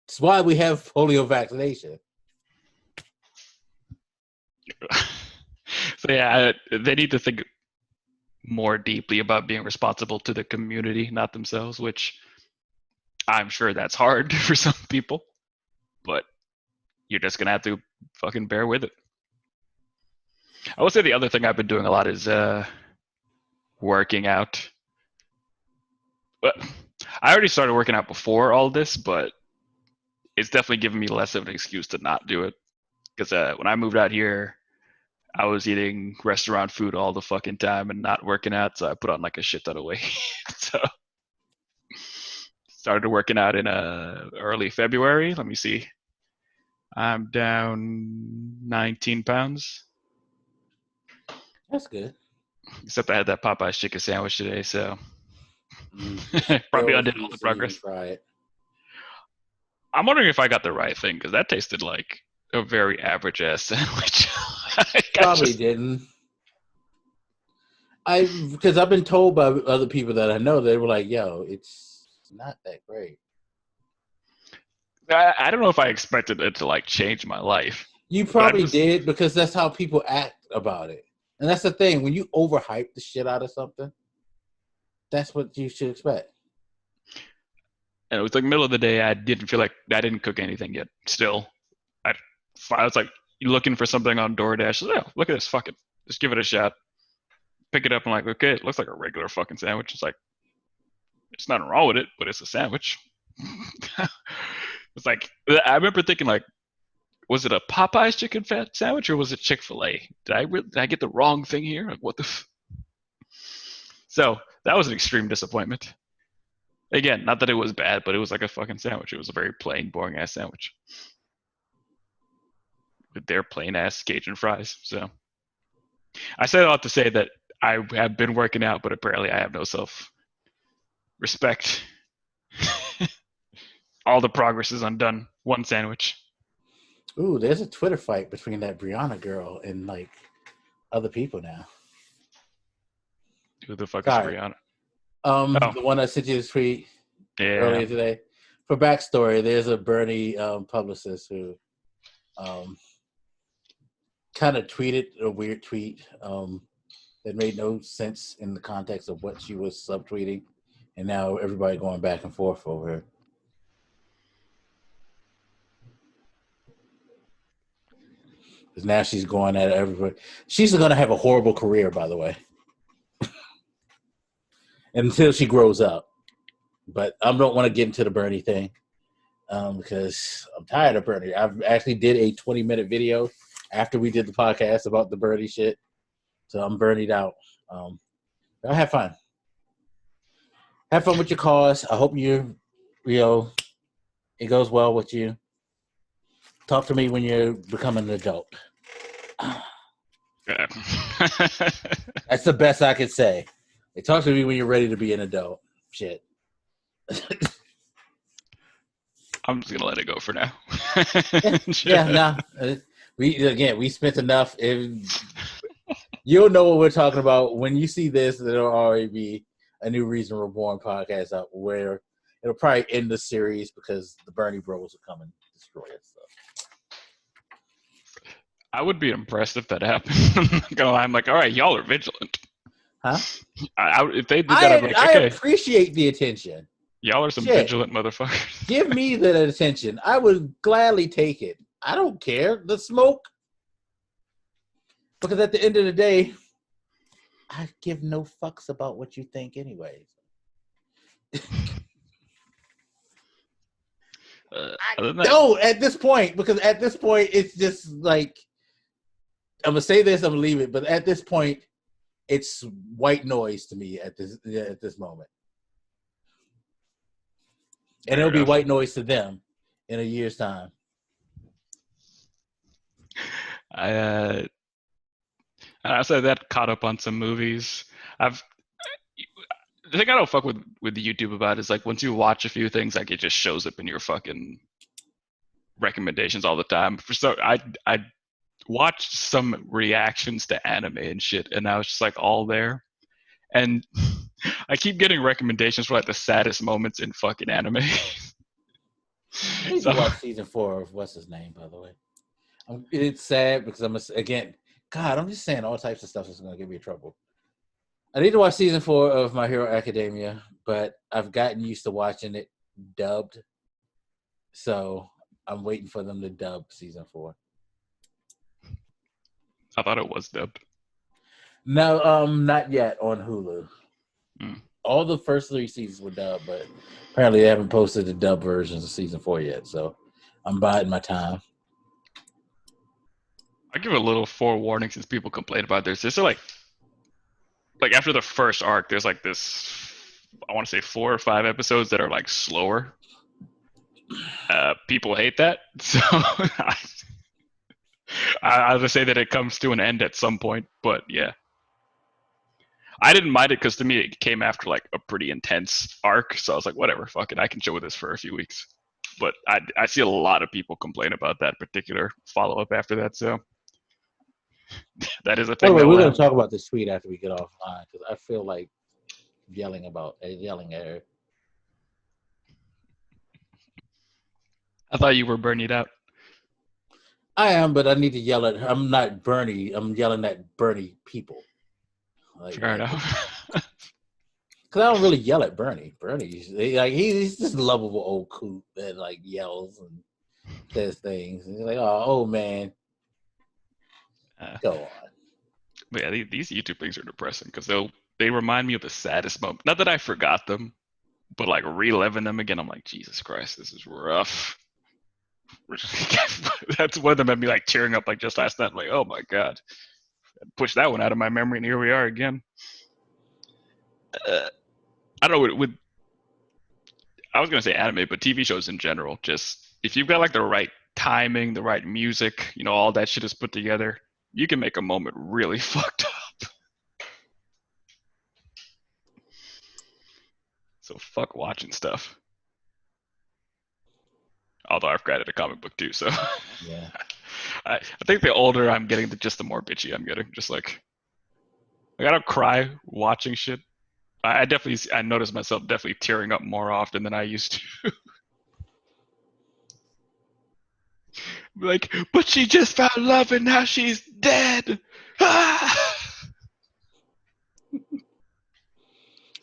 That's why we have polio vaccination. So yeah, they need to think more deeply about being responsible to the community, not themselves. Which I'm sure that's hard for some people, but you're just gonna have to fucking bear with it. I will say the other thing I've been doing a lot is working out. But I already started working out before all this, but it's definitely given me less of an excuse to not do it. Because when I moved out here, I was eating restaurant food all the fucking time and not working out, so I put on like a shit ton of weight. So started working out in early February. Let me see. I'm down 19 pounds. That's good. Except I had that Popeye's chicken sandwich today, so Just probably still undid all the refuse to even progress. try it. I'm wondering if I got the right thing because that tasted like a very average ass sandwich. I Probably just, didn't. Because I've been told by other people that I know, they were like, "Yo, it's not that great." I don't know if I expected it to like change my life, You but I'm probably just, did because that's how people act about it, and that's the thing. When you overhype the shit out of something, that's what you should expect. and it was like middle of the day. I didn't feel like I didn't cook anything yet. Still, I was like looking for something on DoorDash. So, oh, look at this, fuck it, just give it a shot. Pick it up and like, okay, it looks like a regular fucking sandwich. It's like, it's nothing wrong with it, but it's a sandwich. It's like I remember thinking like, was it a Popeyes chicken fat sandwich or was it Chick-fil-A? Did I get the wrong thing here? Like, what the? So that was an extreme disappointment. Again, not that it was bad, but it was like a fucking sandwich. It was a very plain, boring ass sandwich with their plain ass Cajun fries. So I say that all to say that I have been working out, but apparently I have no self respect. All the progress is undone. One sandwich. Ooh, there's a Twitter fight between that Brianna girl and like other people now. Who the fuck is Sorry. Brianna? Oh, The one I sent you the tweet yeah. earlier today. For backstory, there's a Bernie publicist who kind of tweeted a weird tweet that made no sense in the context of what she was subtweeting, and now everybody going back and forth over her. Because now she's going at everybody. She's going to have a horrible career, by the way, until she grows up. But I don't want to get into the Bernie thing because I'm tired of Bernie. I actually did a 20-minute video after we did the podcast about the Bernie shit. So I'm burning out. I'll have fun. Have fun with your cause. I hope it goes well with you. Talk to me when you become an adult. That's the best I could say. Talk to me when you're ready to be an adult. Shit. I'm just gonna let it go for now. Yeah, nah. We spent enough. You'll know what we're talking about when you see this. There'll already be a new Reason Reborn podcast up where it'll probably end the series because the Bernie Bros will come and destroy it. So. I would be impressed if that happened. I'm like, all right, y'all are vigilant. Huh? If they did that, I'd be like, I okay, appreciate the attention. y'all are some Shit. vigilant motherfuckers. Give me that attention. I would gladly take it. I don't care. The smoke. Because at the end of the day, I give no fucks about what you think anyways. No, at this point, because at this point, it's just like, I'm going to say this, I'm going to leave it, but at this point, it's white noise to me at this moment. And it'll be white noise to them in a year's time. I said that caught up on some movies. The thing I don't fuck with YouTube about is like once you watch a few things, like it just shows up in your fucking recommendations all the time. So I watched some reactions to anime and shit, and now it's just like all there. And I keep getting recommendations for like the saddest moments in fucking anime. I need to watch season 4 of what's his name, by the way. It's sad because I'm just saying all types of stuff that's going to get me in trouble. I need to watch season 4 of My Hero Academia, but I've gotten used to watching it dubbed. So I'm waiting for them to dub season 4. I thought it was dubbed. No, not yet on Hulu. All the first 3 seasons were dubbed, but apparently they haven't posted the dub versions of season 4 yet. So I'm biding my time. I'll give a little forewarning since people complain about this. There's like after the first arc, there's like this, I want to say 4 or 5 episodes that are like slower. People hate that. So I'll just say that it comes to an end at some point, but yeah. I didn't mind it because to me it came after like a pretty intense arc, so I was like, whatever, fuck it, I can chill with this for a few weeks. But I see a lot of people complain about that particular follow-up after that, so that is a thing. Anyway, we're going to talk about this tweet after we get offline because I feel like yelling at her. I thought you were burning out. I am, but I need to yell at her. I'm not Bernie. I'm yelling at Bernie people. Like, fair enough. Because I don't really yell at Bernie. Bernie's like he's just a lovable old coot that like yells and says things. And he's like, oh man, go on. But yeah, these YouTube things are depressing because they remind me of the saddest moment. Not that I forgot them, but like reliving them again, I'm like, Jesus Christ, this is rough. That's one of them had me like tearing up like just last night. I'm like, oh my god, push that one out of my memory, and here we are again. I don't know. I was gonna say anime, but TV shows in general. Just if you've got like the right timing, the right music, all that shit is put together, you can make a moment really fucked up. So fuck watching stuff. Although I've created a comic book too, so yeah. I think the older I'm getting, just the more bitchy I'm getting. Just like I don't cry watching shit. I notice myself definitely tearing up more often than I used to. Like, but she just found love and now she's dead. I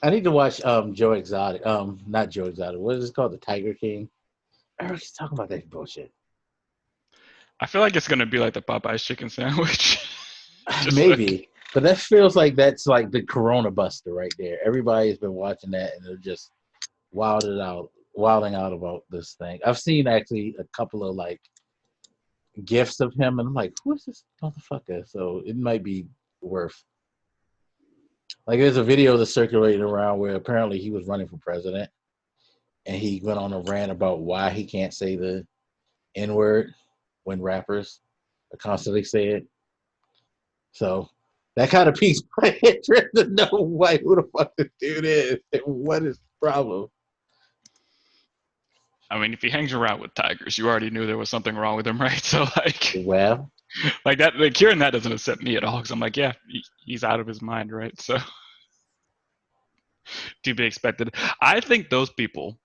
need to watch Joe Exotic. Not Joe Exotic. What is it called? The Tiger King. Everybody's talking about that bullshit. I feel like it's gonna be like the Popeye's chicken sandwich. Maybe, like... but that feels like that's like the Corona Buster right there. Everybody's been watching that and they're just wilding out about this thing. I've seen actually a couple of like gifs of him, and I'm like, who is this motherfucker? So it might be worth. Like, there's a video that's circulating around where apparently he was running for president, and he went on a rant about why he can't say the N-word when rappers are constantly say it. So that kind of piques my interest to know who the fuck this dude is and what is the problem. I mean, if he hangs around with tigers, you already knew there was something wrong with him, right? So like, well, Like that, like hearing that doesn't upset me at all because I'm like, yeah, he's out of his mind, right? So to be expected. I think those people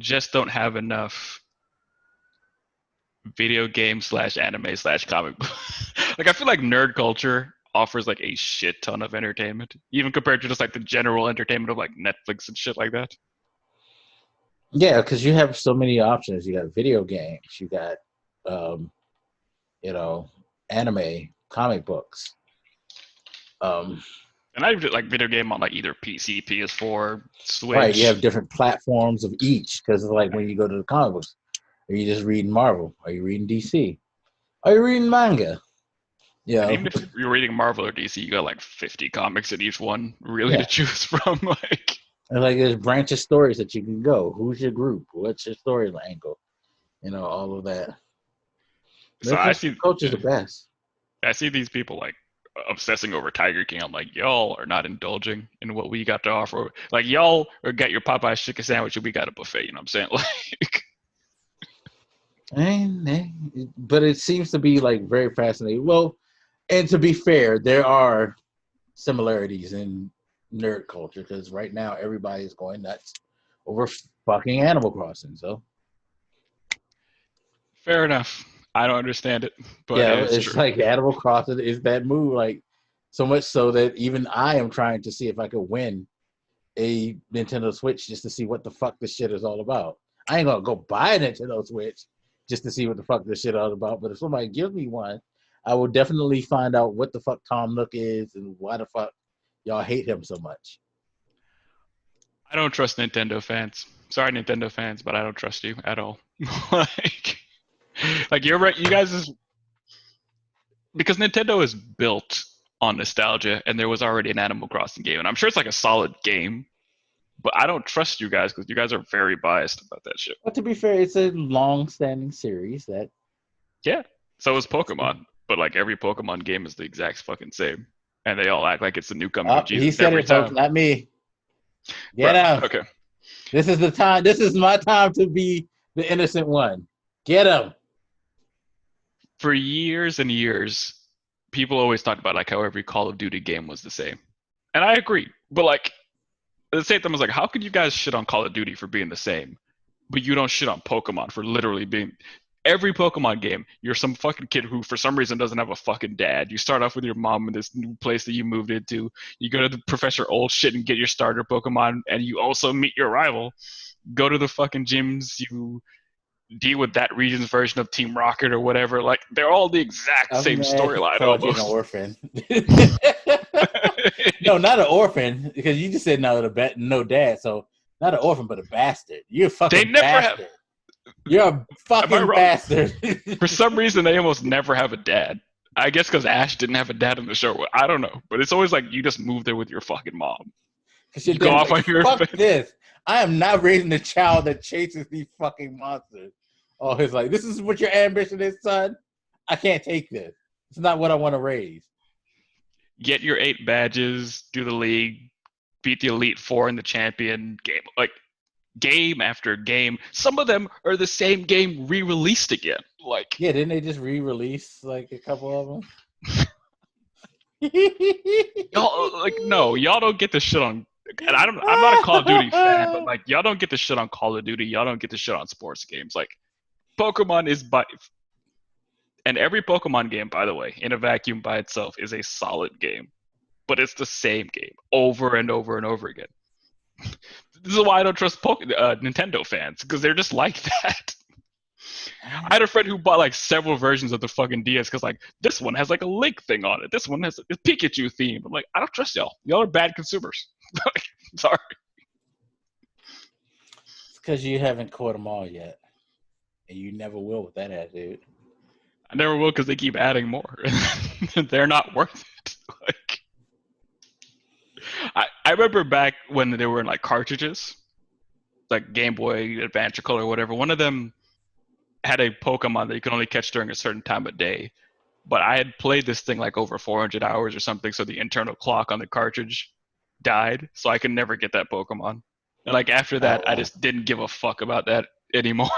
just don't have enough video game slash anime slash comic book. Like I feel like nerd culture offers like a shit ton of entertainment, even compared to just like the general entertainment of like Netflix and shit like that. Yeah, because you have so many options. You got video games. You got, um, you know, anime, comic books. Um, And I did like video game on like either PC, PS4, right. You Switch. have different platforms of each because it's like when you go to the comic books, are you just reading Marvel? Are you reading DC? Are you reading manga? You And know, even if you're reading Marvel or DC, you got like 50 comics in each one, really, to yeah. choose from. Like, And like there's branch of stories that you can go. Who's your group? What's your story angle? All of that. so Nerd culture is the best. I see these people like obsessing over Tiger King. I'm like, y'all are not indulging in what we got to offer. Like, y'all or got your Popeye chicken sandwich and we got a buffet. You know what I'm saying? Like, But it seems to be like very fascinating. Well, and to be fair, there are similarities in nerd culture because right now everybody is going nuts over fucking Animal Crossing. So fair enough. I don't understand it, but it yeah, is it's true. like Animal Crossing is that move, like so much so that even I am trying to see if I could win a Nintendo Switch just to see what the fuck this shit is all about. I ain't gonna go buy a Nintendo Switch just to see what the fuck this shit all about. But if somebody gives me one, I will definitely find out what the fuck Tom Nook is and why the fuck y'all hate him so much. I don't trust Nintendo fans. Sorry, Nintendo fans, but I don't trust you at all. like, like you're right. You guys is because Nintendo is built on nostalgia, and there was already an Animal Crossing game, and I'm sure it's like a solid game. But I don't trust you guys because you guys are very biased about that shit. But to be fair, it's a long-standing series that. Yeah. So is Pokemon, but like every Pokemon game is the exact fucking same, and they all act like it's the new coming of Oh, he Jesus said every it, folks, time. not me. Get Bro, him. okay. This is the time. This is my time to be the innocent one. Get him. For years and years, people always talk about like how every Call of Duty game was the same, and I agree. But like at the same time, I was like, how could you guys shit on Call of Duty for being the same, but you don't shit on Pokemon for literally being every Pokemon game, you're some fucking kid who, for some reason, doesn't have a fucking dad. You start off with your mom in this new place that you moved into. You go to the Professor Old shit and get your starter Pokemon, and you also meet your rival. Go to the fucking gyms. You deal with that region's version of Team Rocket or whatever. Like they're all the exact I'm same mad he storyline called you an almost. orphan. No, not an orphan, because you just said no dad. So not an orphan, but a bastard. You're a They fucking never have. bastard. You're a Am I fucking wrong? bastard. For some reason, they almost never have a dad. I guess because Ash didn't have a dad in the show. I don't know, but it's always like you just move there with your fucking mom. Because your You go dad's off like, on your fuck adventure. this. I am not raising a child that chases these fucking monsters. Oh, he's like, this is what your ambition is, son? I can't take this. It's not what I want to raise. Get your 8 badges, do the league, beat the Elite Four in the champion game. Like game after game. Some of them are the same game re-released again. Like Yeah, didn't they just re-release like a couple of them? y'all, like no, y'all don't get the shit on. And I'm not a Call of Duty fan, but like y'all don't get the shit on Call of Duty. Y'all don't get the shit on sports games. Like Pokemon is by, and every Pokemon game, by the way, in a vacuum by itself, is a solid game. But it's the same game over and over and over again. This is why I don't trust Nintendo fans because they're just like that. I had a friend who bought like several versions of the fucking DS because like this one has like a Link thing on it. This one has a Pikachu theme. I'm like, I don't trust y'all. Y'all are bad consumers. Sorry. It's because you haven't caught them all yet. And you never will with that attitude. I never will because they keep adding more. They're not worth it. Like I remember back when they were in like cartridges, like Game Boy Advance or Color or whatever. One of them had a Pokemon that you could only catch during a certain time of day. But I had played this thing like over 400 hours or something, so the internal clock on the cartridge died, so I could never get that Pokemon. And like after Oh, that, I wow. just didn't give a fuck about that anymore.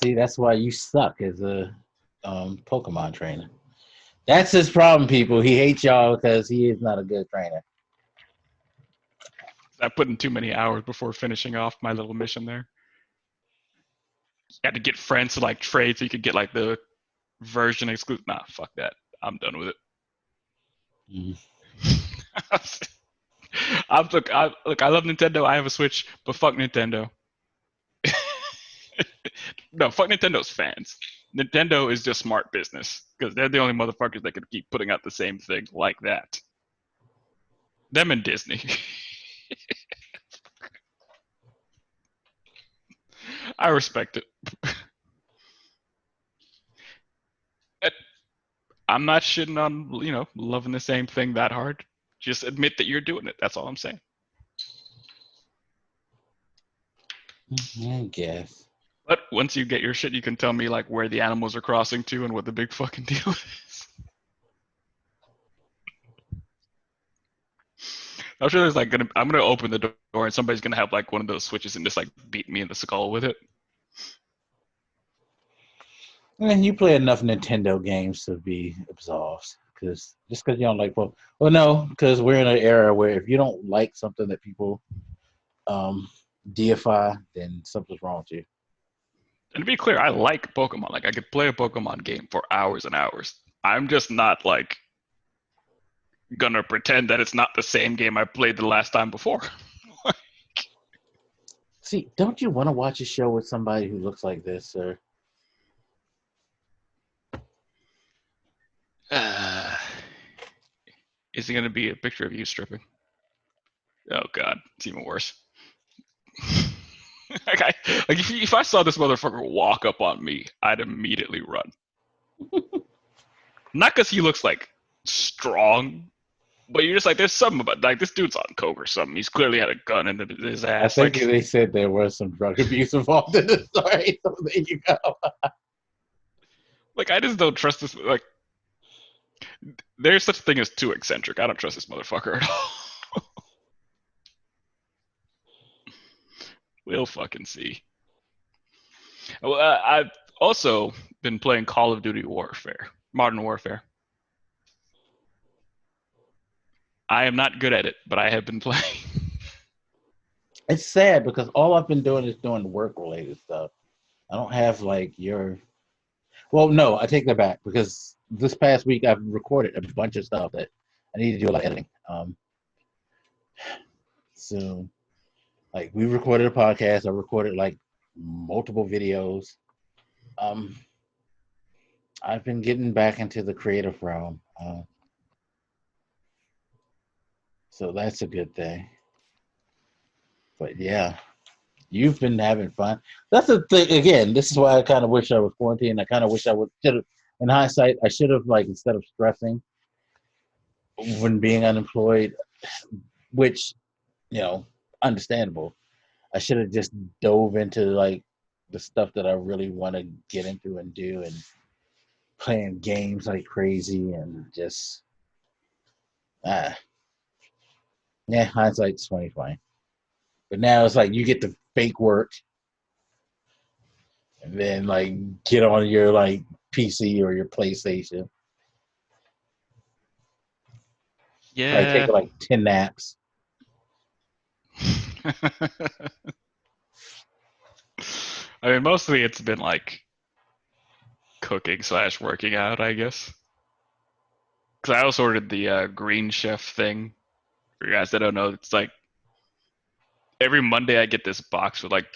See, that's why you suck as a Pokemon trainer. That's his problem, people. He hates y'all because he is not a good trainer. I put in too many hours before finishing off my little mission there. You had to get friends to like trade so you could get like the version exclusive. Nah, fuck that. I'm done with it. Mm. Look, I love Nintendo. I have a Switch, but fuck Nintendo. No, fuck Nintendo's fans. Nintendo is just smart business because they're the only motherfuckers that could keep putting out the same thing like that. Them and Disney. I respect it. I'm not shitting on, loving the same thing that hard. Just admit that you're doing it. That's all I'm saying. I guess. But once you get your shit, you can tell me like where the animals are crossing to and what the big fucking deal is. I'm sure there's I'm gonna open the door and somebody's gonna have like one of those switches and just like beat me in the skull with it. And you play enough Nintendo games to be absolved. Because just because you don't like Pokemon, well, no, because we're in an era where if you don't like something that people um, deify, then something's wrong with you. And to be clear, I like Pokemon. Like I could play a Pokemon game for hours and hours. I'm just not like gonna pretend that it's not the same game I played the last time before. See, don't you want to watch a show with somebody who looks like this, sir? Is it gonna be a picture of you stripping? Oh god, it's even worse. like if I saw this motherfucker walk up on me, I'd immediately run. Not because he looks like strong, but you're just like, there's something about like this dude's on coke or something. He's clearly had a gun in his I ass. think Like they said there was some drug abuse involved in the story. So there you go. I just don't trust this. Like there's such a thing as too eccentric. I don't trust this motherfucker at all. We'll fucking see. Well, I've also been playing Call of Duty Warfare, Modern Warfare. I am not good at it, but I have been playing. It's sad because all I've been doing is doing work-related stuff. I don't have like your. Well, no, I take that back because this past week I've recorded a bunch of stuff that I need to do a lot of editing. So like we recorded a podcast. I recorded like multiple videos. Um, I've been getting back into the creative realm. So that's a good thing. But yeah, you've been having fun. That's the thing. Again, this is why I kind of wish I was quarantined. I kind of wish I would. Should have, in hindsight, I should have like instead of stressing when being unemployed, which understandable. I should have just dove into like the stuff that I really want to get into and do, and playing games like crazy, and just yeah, hindsight's 2020. But now it's like you get to fake work and then like get on your like PC or your PlayStation. Probably take Yeah. like 10 naps. I mean, mostly it's been like cooking / working out, I guess. Because I also ordered the Green Chef thing. For you guys that don't know, it's like every Monday I get this box with like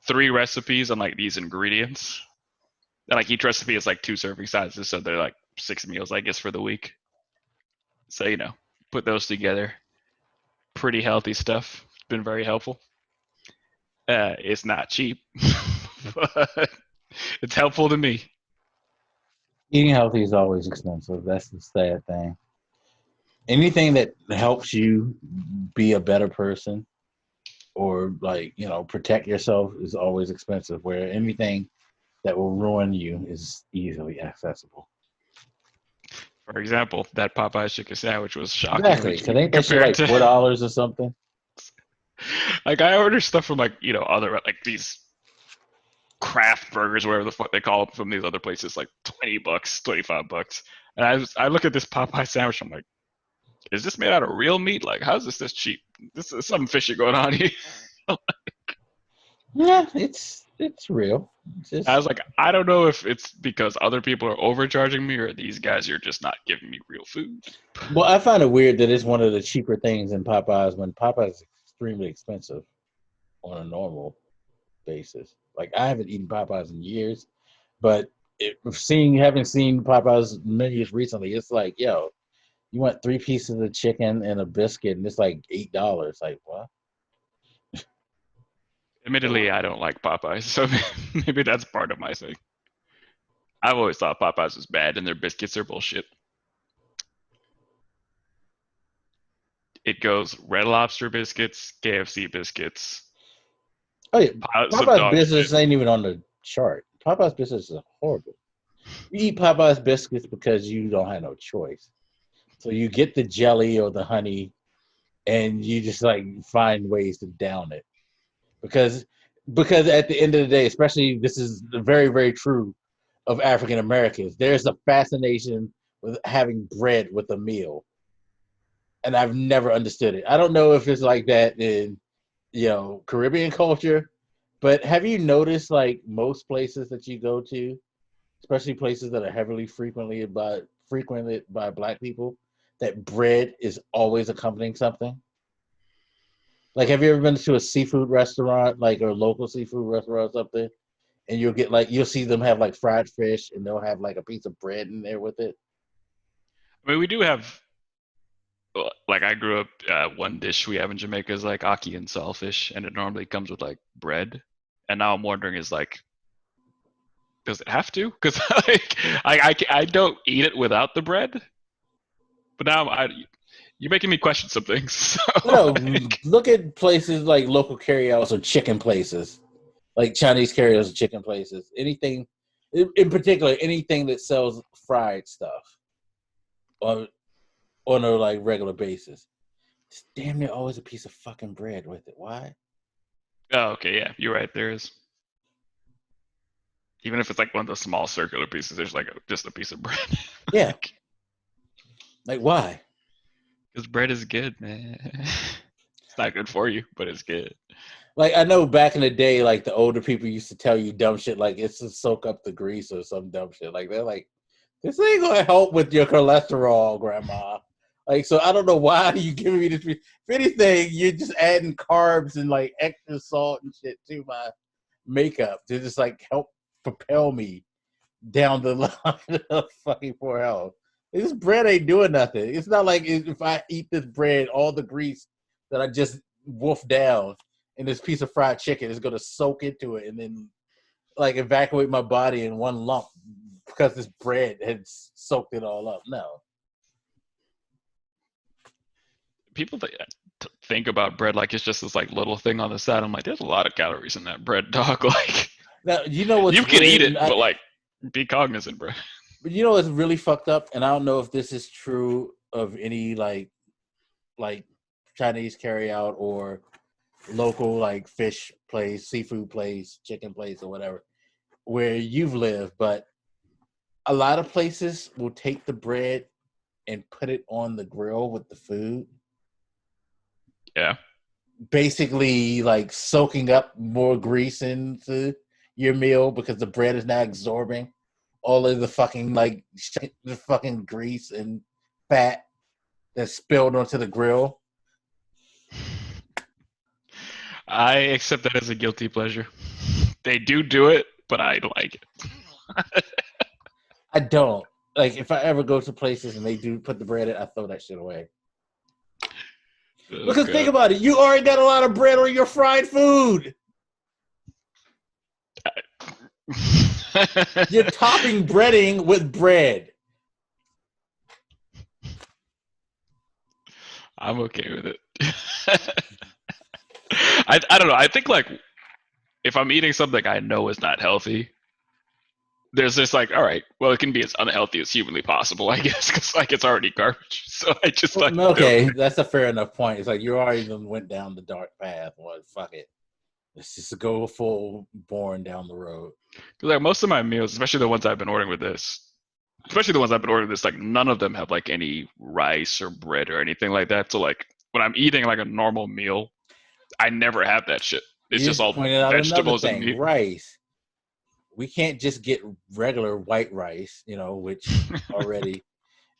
3 recipes on like these ingredients. And like each recipe is like 2 serving sizes, so they're like 6 meals, I guess, for the week. So put those together. Pretty healthy stuff. It's been very helpful. It's not cheap, but it's helpful to me. Eating healthy is always expensive. That's the sad thing. Anything that helps you be a better person or like, protect yourself is always expensive, where anything that will ruin you is easily accessible. For example, that Popeyes chicken sandwich was shockingly Exactly. Because cheap ain't that shit compared like to $4 or something? like I order stuff from like other like these craft burgers, whatever the fuck they call them from these other places, like $20, $25. And I look at this Popeye sandwich, I'm like, is this made out of real meat? Like, how's this cheap? This is something fishy going on here. Yeah, it's real. It's I just was like, I don't know if it's because other people are overcharging me or these guys are just not giving me real food. well, I find it weird that it's one of the cheaper things in Popeyes when Popeyes is extremely expensive on a normal basis. Like I haven't eaten Popeyes in years, but having seen Popeyes menus recently, it's like, yo, you want 3 pieces of chicken and a biscuit, and it's like $8. Like what? Admittedly, I don't like Popeyes, so maybe that's part of my thing. I've always thought Popeyes was bad and their biscuits are bullshit. It goes Red Lobster biscuits, KFC biscuits, Oh yeah, piles of Popeyes dog shit. biscuits ain't even on the chart. Popeyes biscuits is horrible. You eat Popeyes biscuits because you don't have no choice. So you get the jelly or the honey, and you just like find ways to down it because at the end of the day, especially this is very very true of African Americans. There's a fascination with having bread with a meal, and I've never understood it. I don't know if it's like that in Caribbean culture, but have you noticed like most places that you go to, especially places that are heavily frequented by Black people, that bread is always accompanying something? Like, have you ever been to a seafood restaurant, like or a local seafood restaurant or something, and you'll see them have like fried fish, and they'll have like a piece of bread in there with it. I mean, we do have, like, I grew up, one dish we have in Jamaica is like ackee and saltfish, and it normally comes with like bread. And now I'm wondering, is like, does it have to? Because like, I don't eat it without the bread. But now you're making me question some things. So, No, like, look at places like local carryouts or chicken places, like Chinese carryouts or chicken places. Anything, in particular, anything that sells fried stuff on a like regular basis. It's damn near always a piece of fucking bread with it. Why? oh, okay, yeah, you're right. There is. Even if it's like one of those small circular pieces, there's like just a piece of bread. Yeah, Like, like why? because bread is good, man. It's not good for you, but it's good. Like I know back in the day, like the older people used to tell you dumb shit like it's to soak up the grease or some dumb shit. Like they're like, this ain't gonna help with your cholesterol, grandma. Like, so I don't know why you giving me this. If anything, you're just adding carbs and like extra salt and shit to my makeup to just like help propel me down the line of fucking poor health. This bread ain't doing nothing. It's not like if I eat this bread, all the grease that I just wolfed down in this piece of fried chicken is gonna soak into it and then like evacuate my body in one lump because this bread had soaked it all up. No. People think about bread like it's just this like little thing on the side. I'm like, there's a lot of calories in that bread, dog. Like, Now you know what's you can eat weird, it, but like, be cognizant, bro. but you know what's really fucked up, and I don't know if this is true of any like Chinese carryout or local like fish place, seafood place, chicken place, or whatever, where you've lived, but a lot of places will take the bread and put it on the grill with the food, Yeah. basically like soaking up more grease into your meal because the bread is now absorbing all of the fucking like the fucking grease and fat that's spilled onto the grill. I accept that as a guilty pleasure. They do it, but I like it. I don't. Like if I ever go to places and they do put the bread in, I throw that shit away. Oh Because think god. about it, you already got a lot of bread on your fried food. You're topping breading with bread. I'm okay with it. I don't know. I think like if I'm eating something I know is not healthy, there's this like, all right, well, it can be as unhealthy as humanly possible, I guess, because like it's already garbage. So I just like don't. Okay, that's a fair enough point. It's like you already went down the dark path. Well, fuck it. Let's just go full born down the road. Because like most of my meals, especially the ones I've been ordering with this, especially the ones I've been ordering with this, like none of them have like any rice or bread or anything like that. So like when I'm eating like a normal meal, I never have that shit. It's You just just all pointed out another vegetables and thing: meat. rice. We can't just get regular white rice, which already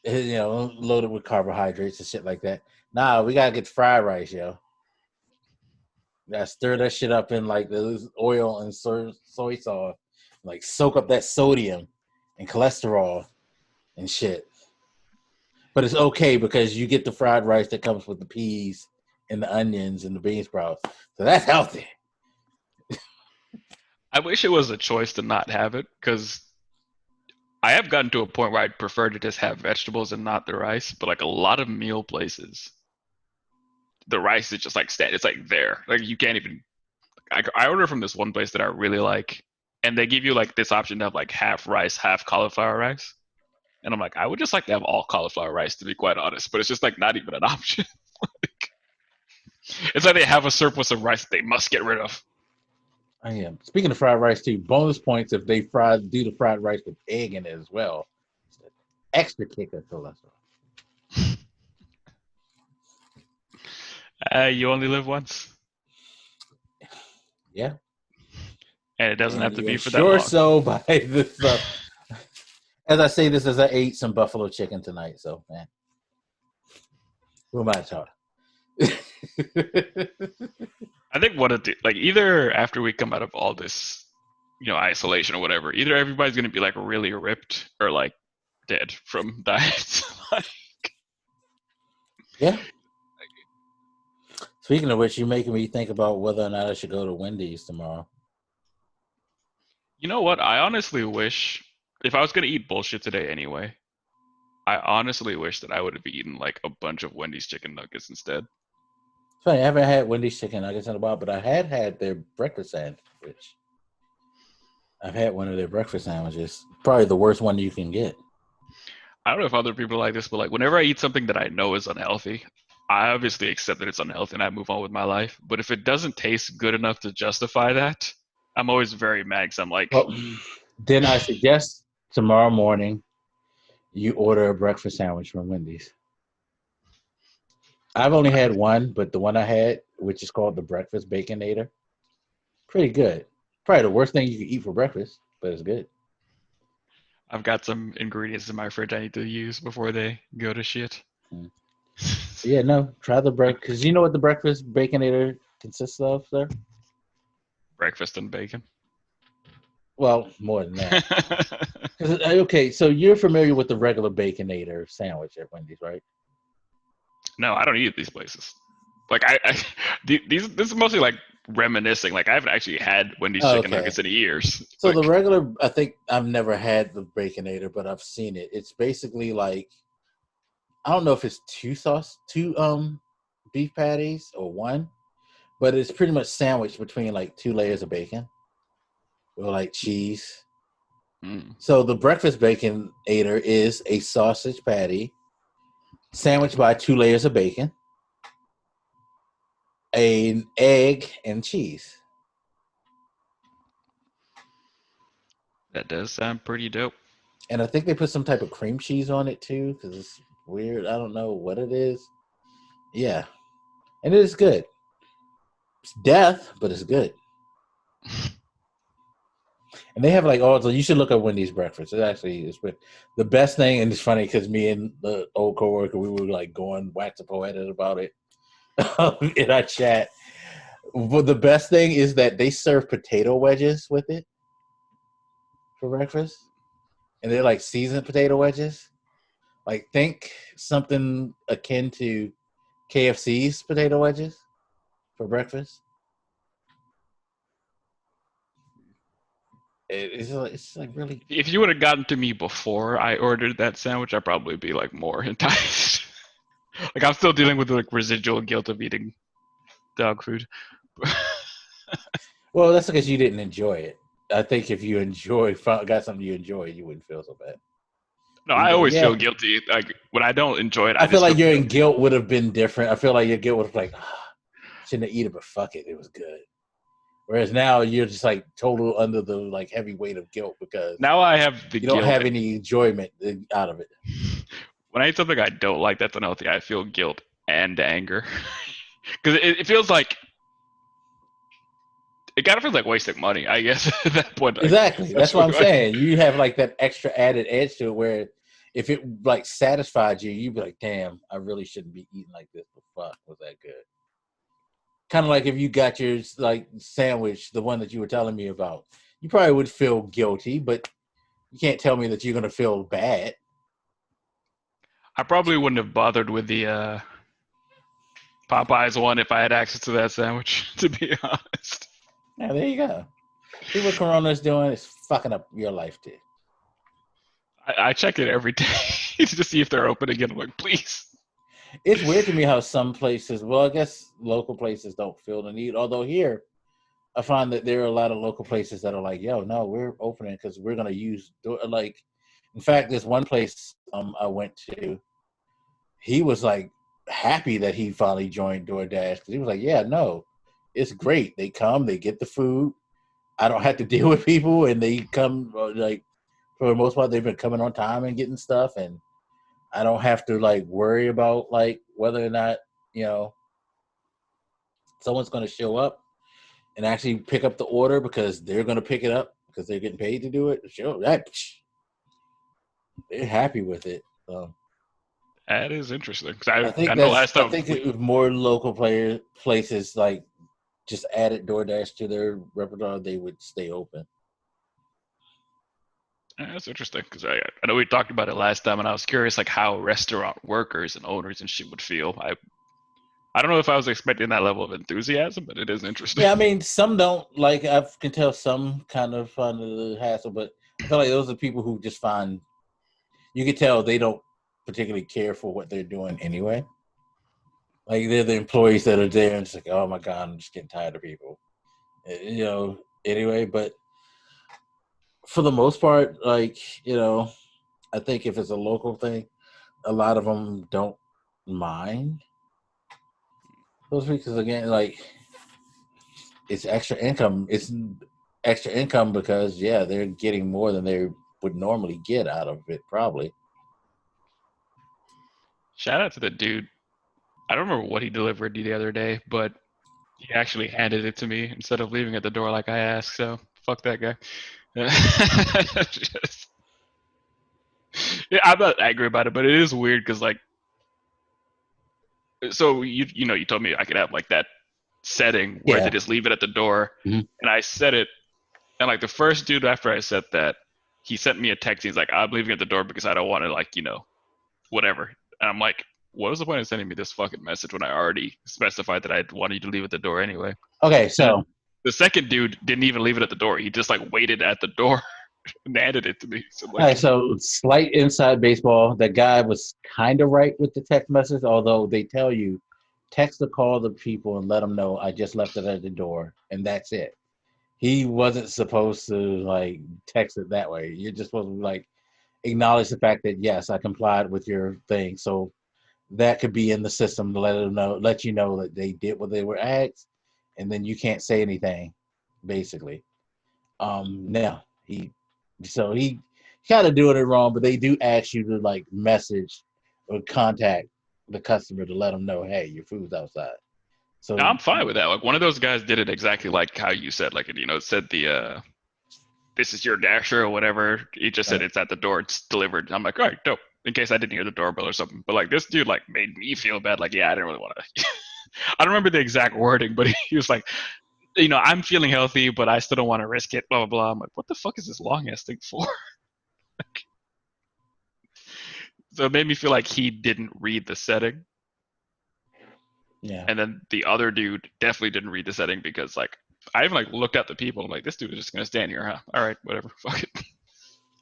loaded with carbohydrates and shit like that. Nah, we gotta get fried rice, yo. You gotta stir that shit up in like the oil and soy sauce, like soak up that sodium and cholesterol and shit. But it's okay because you get the fried rice that comes with the peas and the onions and the bean sprouts, so that's healthy. I wish it was a choice to not have it because I have gotten to a point where I'd prefer to just have vegetables and not the rice. But like a lot of meal places, the rice is just like it's like there. Like you can't even. I order from this one place that I really like, and they give you like this option to have like half rice, half cauliflower rice. And I'm like, I would just like to have all cauliflower rice, to be quite honest. But it's just like not even an option. Like, it's like they have a surplus of rice that they must get rid of. I am. Speaking of fried rice, too, bonus points if they do the fried rice with egg in it as well. Extra kick of cholesterol. You only live once, Yeah, and it doesn't have and to you be for that ensure long. so by this. As I say this, as I ate some buffalo chicken tonight. So, man, who am I talking? I think what it like either after we come out of all this, isolation or whatever, either everybody's gonna be like really ripped or like dead from diets. Yeah. Speaking of which, you're making me think about whether or not I should go to Wendy's tomorrow. You know what? I honestly wish if I was gonna eat bullshit today anyway, I honestly wish that I would have eaten like a bunch of Wendy's chicken nuggets instead. It's funny, I haven't had Wendy's chicken nuggets in a while, but I had their breakfast sandwich. I've had one of their breakfast sandwiches. Probably the worst one you can get. I don't know if other people are like this, but like whenever I eat something that I know is unhealthy, I obviously accept that it's unhealthy and I move on with my life. But if it doesn't taste good enough to justify that, I'm always very mad because I'm like, Well, then I suggest tomorrow morning you order a breakfast sandwich from Wendy's. I've only had one, but the one I had, which is called the Breakfast Baconator, pretty good. Probably the worst thing you can eat for breakfast, but it's good. I've got some ingredients in my fridge I need to use before they go to shit. Mm. Yeah, no, try the breakfast. Because you know what the Breakfast Baconator consists of, sir? Breakfast and bacon. Well, more than that. Okay, so you're familiar with the regular Baconator sandwich at Wendy's, right? No, I don't eat at these places. Like this is mostly like reminiscing. Like I haven't actually had Wendy's chicken Okay. nuggets in years. So the Like regular, I think I've never had the Baconator, but I've seen it. It's basically like I don't know if it's two beef patties or one, but it's pretty much sandwiched between like two layers of bacon or like cheese. So the breakfast baconator is a sausage patty sandwiched by two layers of bacon, an egg, and cheese. that does sound pretty dope. And I think they put some type of cream cheese on it too, because it's weird. I don't know what it is. Yeah, and it is good. It's death, but it's good. And they have like so you should look at Wendy's breakfast. It actually is the best thing, and it's funny because me and the old coworker we were like going wax poetic about it in our chat. But the best thing is that they serve potato wedges with it for breakfast, and they're like seasoned potato wedges. Like think something akin to KFC's potato wedges for breakfast. It's like really. If you would have gotten to me before I ordered that sandwich, I'd probably be like more enticed. Like I'm still dealing with the like residual guilt of eating dog food. Well, that's because you didn't enjoy it. I think if you got something you enjoy, you wouldn't feel so bad. No, You'd I be like, always yeah. feel guilty. Like when I don't enjoy it, I I feel just feel like your guilty. guilt would have been different. I feel like your guilt would have like, shouldn't have eaten it, but fuck it, it was good. Whereas now you're just like total under the like heavy weight of guilt because Now I have the you don't guilt. have any enjoyment out of it. When I eat something I don't like that's unhealthy, I feel guilt and anger because it feels like it kind of feels like wasting money. I guess at that point, like Exactly. That's that's what what I'm saying. You have like that extra added edge to it where if it like satisfied you, you'd be like, damn, I really shouldn't be eating like this, but fuck, was that good? Kind of like if you got your like sandwich, the one that you were telling me about, you probably would feel guilty, but you can't tell me that you're gonna feel bad. I probably wouldn't have bothered with the Popeyes one if I had access to that sandwich. To be honest, Yeah, there you go. See what Corona's doing is fucking up your life, too. I check it every day to see if they're open again. I'm like, please. It's weird to me how some places, well, I guess local places don't feel the need. Although here, I find that there are a lot of local places that are like, yo, no, we're opening because we're gonna use like. In fact, there's one place I went to. He was like happy that he finally joined DoorDash because he was like, yeah, no, it's great. They come, they get the food. I don't have to deal with people, and they come like for the most part they've been coming on time and getting stuff, and I don't have to like worry about like whether or not you know someone's going to show up and actually pick up the order because they're going to pick it up because they're getting paid to do it. Sure, that they're happy with it. So That is interesting because I know that's last I time think if more local places like just added DoorDash to their repertoire, they would stay open. that's interesting because I know we talked about it last time, and I was curious like how restaurant workers and owners and shit would feel. I don't know if I was expecting that level of enthusiasm, but it is interesting. Yeah, I mean, some don't like. I can tell some kind of find the hassle, but I feel like those are people who just find. You can tell they don't particularly care for what they're doing anyway. Like they're the employees that are there, and it's like, oh my god, I'm just getting tired of people. You know. Anyway, but for the most part, like I think if it's a local thing, a lot of them don't mind those because again, like it's extra income. It's extra income because yeah, they're getting more than they would normally get out of it, probably. Shout out to the dude. I don't remember what he delivered the other day, but he actually handed it to me instead of leaving at the door like I asked. So fuck that guy. Just, yeah, I'm not angry about it, but it is weird because like, so you told me I could have like that setting where they Yeah. just leave it at the door, Mhm. and I set it, and like the first dude after I set that, he sent me a text. He's like, I'm leaving at the door because I don't want to like whatever. And I'm like, what was the point of sending me this fucking message when I already specified that I wanted you to leave at the door anyway? Okay, And then so the second dude didn't even leave it at the door. He just like waited at the door and handed it to me. So all right, like, so slight inside baseball. That guy was kind of right with the text message, although they tell you text or call the people and let them know I just left it at the door, and that's it. He wasn't supposed to like text it that way. You're just supposed to like acknowledge the fact that yes, I complied with your thing. So that could be in the system to let you know that they did what they were asked, and then you can't say anything, basically. Now he kind of doing it wrong, but they do ask you to like message or contact the customer to let them know, hey, your food's outside. no, So I'm fine with that. Like one of those guys did it exactly like how you said. Like it said the this is your dasher or whatever. He just said right. it's at the door. It's delivered. I'm like, all right, dope. In case I didn't hear the doorbell or something. But like this dude like made me feel bad. Like yeah, I didn't really want to. I don't remember the exact wording, but he was like, I'm feeling healthy, but I still don't want to risk it. Blah blah blah. I'm like, what the fuck is this long ass thing for? So it made me feel like he didn't read the setting, Yeah. and then the other dude definitely didn't read the setting because like I even like looked at the people. I'm like, this dude is just gonna stand here, huh? All right, whatever. Fuck it.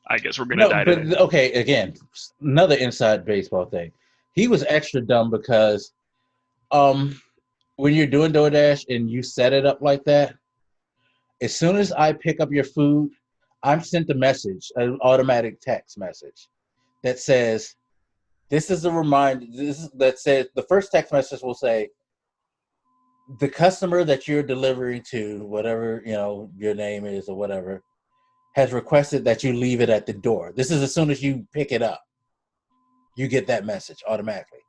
I guess we're gonna No, die but today. okay, again, another inside baseball thing. He was extra dumb because um when you're doing DoorDash and you set it up like that, as soon as I pick up your food, I'm sent a message, an automatic text message that says, "This is a reminder." That says the first text message will say, the customer that you're delivering to, whatever your name is or whatever, has requested that you leave it at the door. This is as soon as you pick it up, you get that message automatically.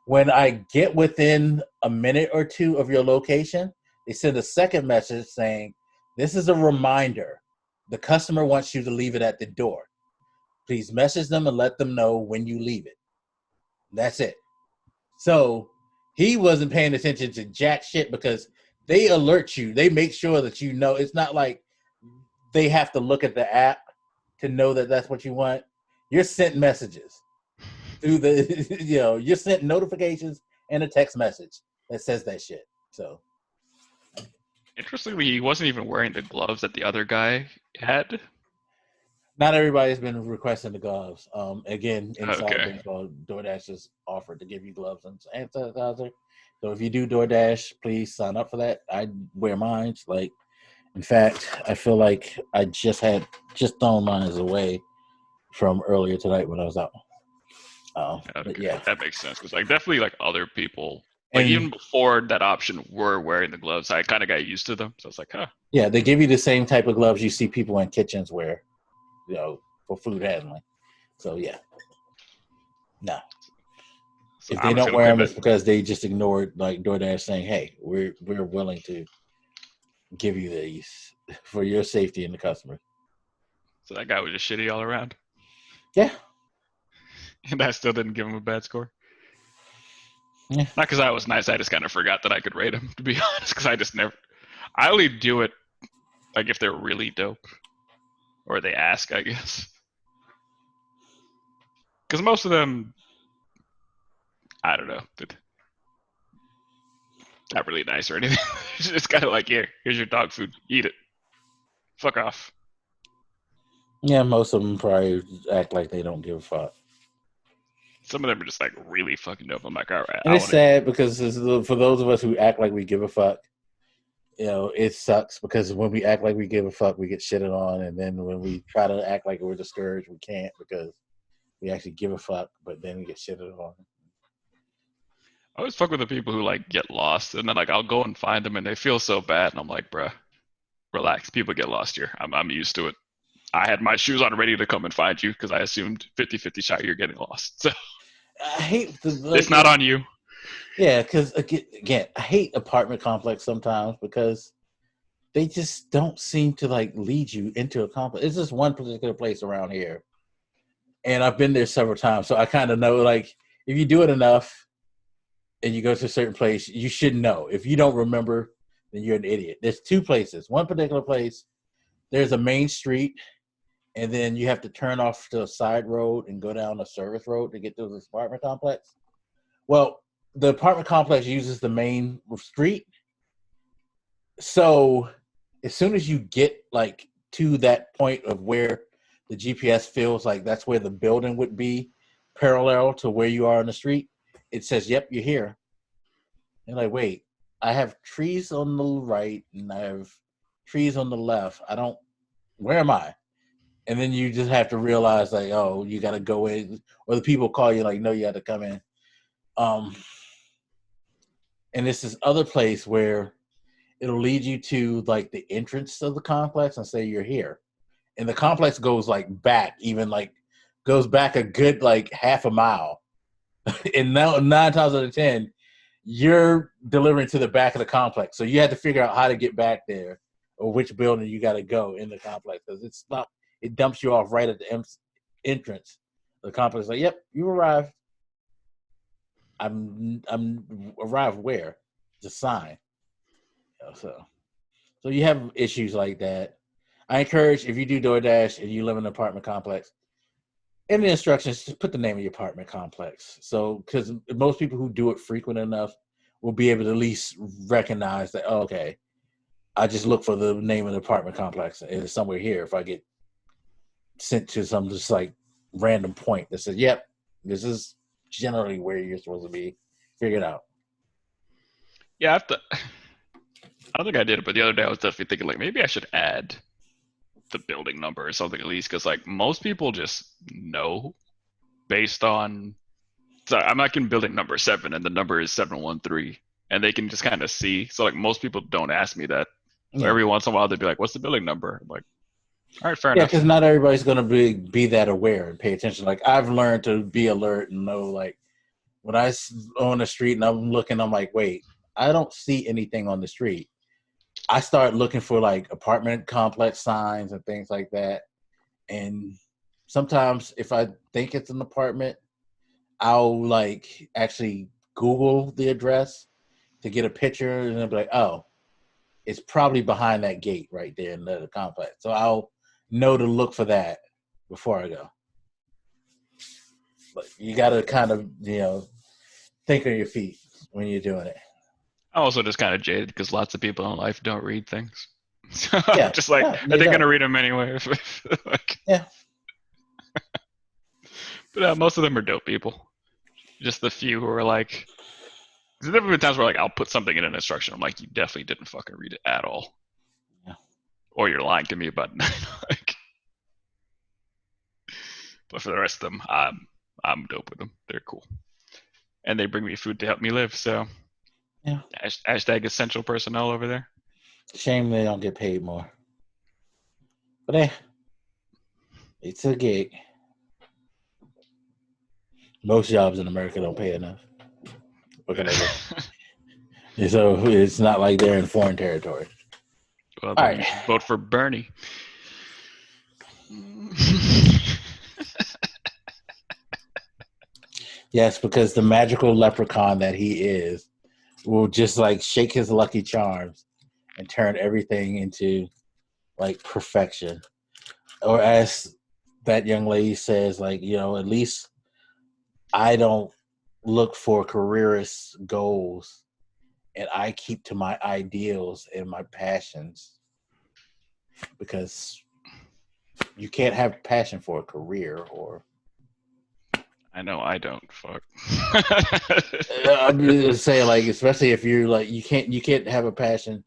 When I get within a minute or two of your location, they send a second message saying, "This is a reminder. The customer wants you to leave it at the door. Please message them and let them know when you leave it." That's it. So he wasn't paying attention to jack shit because they alert you. They make sure that you know. It's not like they have to look at the app to know that that's what you want. You're sent messages through the, you're sent notifications and a text message that says that shit. So Interestingly, he wasn't even wearing the gloves that the other guy had. not everybody's been requesting the gloves. Again, inside Okay. baseball, DoorDash has offered to give you gloves and sanitizer. So if you do DoorDash, please sign up for that. I wear mine. Like, in fact, I feel like I just thrown mine away from earlier tonight when I was out. But Okay, yeah, that makes sense because like definitely like other people like even and before that option were wearing the gloves. I kind of got used to them, so I was like, huh. yeah, they give you the same type of gloves you see people in kitchens wear, for food handling. So yeah, no. So If they I'm just don't gonna wear them, pivot. it's because they just ignored like DoorDash saying, "Hey, we're willing to give you these for your safety and the customer." So that guy was just shitty all around, Yeah, and I still didn't give him a bad score. yeah. Not because I was nice, I just kind of forgot that I could rate him. To be honest, because I just never. I only do it like if they're really dope or they ask, I guess. Because most of them, I don't know, they're not really nice or anything. It's just kind of like, here's your dog food, eat it, fuck off. Yeah, most of them probably act like they don't give a fuck. Some of them are just like really fucking dope. I'm like, all right, And I it's want to. sad because for those of us who act like we give a fuck, it sucks because when we act like we give a fuck, we get shitted on. And then when we try to act like we're discouraged, we can't because we actually give a fuck, but then we get shitted on. I always fuck with the people who like get lost, and then like I'll go and find them, and they feel so bad, and I'm like, bruh, relax. People get lost here. I'm used to it. I had my shoes on ready to come and find you because I assumed 50-50 shot you're getting lost. So I hate the it's like, not on you. yeah, because again, I hate apartment complex sometimes because they just don't seem to like lead you into a complex. It's just one particular place around here, and I've been there several times, so I kind of know like if you do it enough and you go to a certain place, you should know. If you don't remember, then you're an idiot. There's two places. One particular place, there's a main street, and then you have to turn off to a side road and go down a service road to get to this apartment complex. Well, the apartment complex uses the main street, so as soon as you get like to that point of where the GPS feels like that's where the building would be parallel to where you are on the street, it says, "Yep, you're here." And like, wait, I have trees on the right and I have trees on the left. I don't. Where am I? And then you just have to realize like, oh, you got to go in, or the people call you like, no, you got to come in. Um, and this is other place where it'll lead you to like the entrance of the complex and say you're here. And the complex goes like back, even like goes back a good like half a mile. And now 9 times out of 10, you're delivering to the back of the complex. So you had to figure out how to get back there or which building you got to go in the complex because it's not, it dumps you off right at the entrance. The complex is like, yep, you arrived. I'm arrived where? It's a sign. So you have issues like that. I encourage if you do DoorDash and you live in an apartment complex, in the instructions, just put the name of your apartment complex. So, because most people who do it frequent enough will be able to at least recognize that, oh, okay, I just look for the name of the apartment complex and it's somewhere here. If I get sent to some just like random point that says, yep, this is generally where you're supposed to be, figure it out. Yeah, I have to. I don't think I did it, but the other day I was definitely thinking like maybe I should add the building number or something at least because like most people just know based on. So I'm like in building number 7, and the number is 713. and they can just kind of see. So like most people don't ask me that. Yeah. Every once in a while they'd be like, "What's the building number?" I'm like, all right, fair Yeah, enough. because not everybody's gonna be that aware and pay attention. Like I've learned to be alert and know, like when on the street and I'm looking, I'm like, wait, I don't see anything on the street. I start looking for like apartment complex signs and things like that. And sometimes if I think it's an apartment, I'll like actually Google the address to get a picture and I'll be like, oh, it's probably behind that gate right there in the complex. So I'll know to look for that before I go. But you got to kind of, think on your feet when you're doing it. I'm also just kind of jaded because lots of people in life don't read things. So I'm Yeah, just like, no, are you they don't. gonna read them anyway? Like, Yeah, but most of them are dope people. Just the few who are like, because there have been times where like I'll put something in an instruction. I'm like, you definitely didn't fucking read it at all, yeah, or you're lying to me about it. Like, but for the rest of them, I'm dope with them. They're cool, and they bring me food to help me live. So yeah. hashtag essential personnel over there. Shame they don't get paid more. But hey, it's a gig. Most jobs in America don't pay enough. What can I do? So it's not like they're in foreign territory. Well, All then right. you should vote for Bernie. Yes, because the magical leprechaun that he is will just like shake his lucky charms and turn everything into like perfection. Or as that young lady says, like, at least I don't look for careerist goals and I keep to my ideals and my passions because you can't have passion for a career or I know I don't. Fuck. I'm just saying, like, especially if you're like you can't have a passion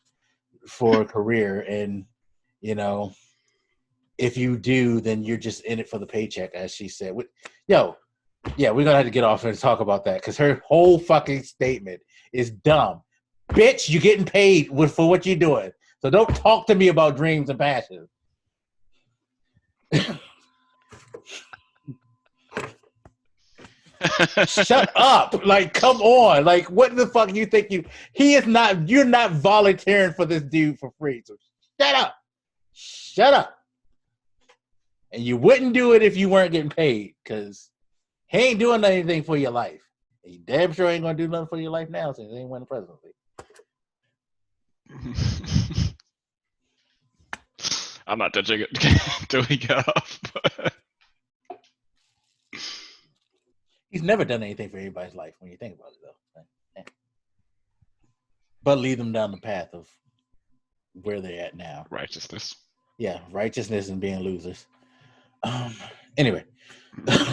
for a career, and you know, if you do, then you're just in it for the paycheck, as she said. Yo, yeah, we're gonna have to get off and talk about that because her whole fucking statement is dumb. Bitch, you're getting paid for what you're doing, so don't talk to me about dreams and passions. Shut up. Like, come on. Like, what the fuck you think you're not volunteering for this dude for free. So shut up. Shut up. And you wouldn't do it if you weren't getting paid, because he ain't doing anything for your life. And you damn sure ain't gonna do nothing for your life now since he ain't won the presidency. I'm not touching it until we get off. He's never done anything for anybody's life when you think about it, though. But lead them down the path of where they're at now. Righteousness. Yeah, righteousness and being losers. Anyway. God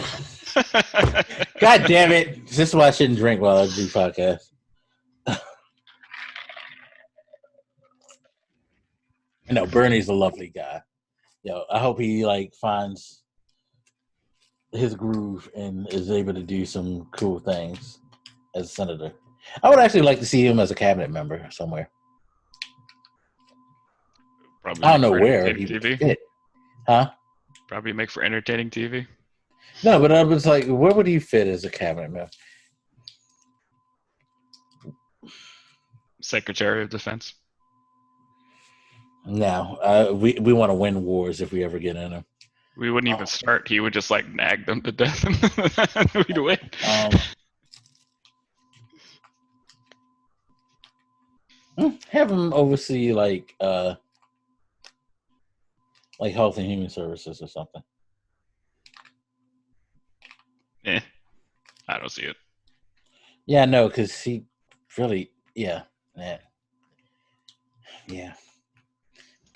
damn it. This is why I shouldn't drink while I do podcasts. No, Bernie's a lovely guy. I hope he like finds his groove and is able to do some cool things as a senator. I would actually like to see him as a cabinet member somewhere. Probably I don't make know for where entertaining he would TV. fit. Huh? Probably make for entertaining TV. No, but I was like, where would he fit as a cabinet member? Secretary of Defense. No, we want to win wars if we ever get in them. We wouldn't even start. He would just like nag them to death, and we'd win. Have him oversee like Health and Human Services or something. I don't see it. Yeah, no, because he really, yeah.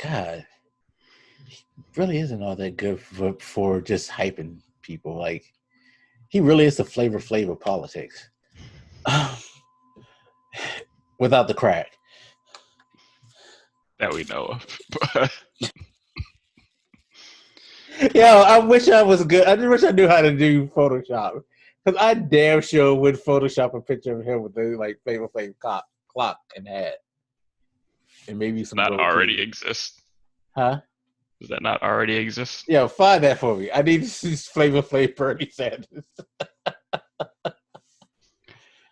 God, he really isn't all that good for just hyping people. Like, he really is the flavor of politics. Without the crack. That we know of. Yo, I wish I was good. I wish I knew how to do Photoshop. Because I damn sure would Photoshop a picture of him with the like flavor cop clock and hat, and maybe some Not gold already teeth. exist. Huh? Does that not already exist? Yo, find that for me. I need to see Flavor Flav Bernie Sanders.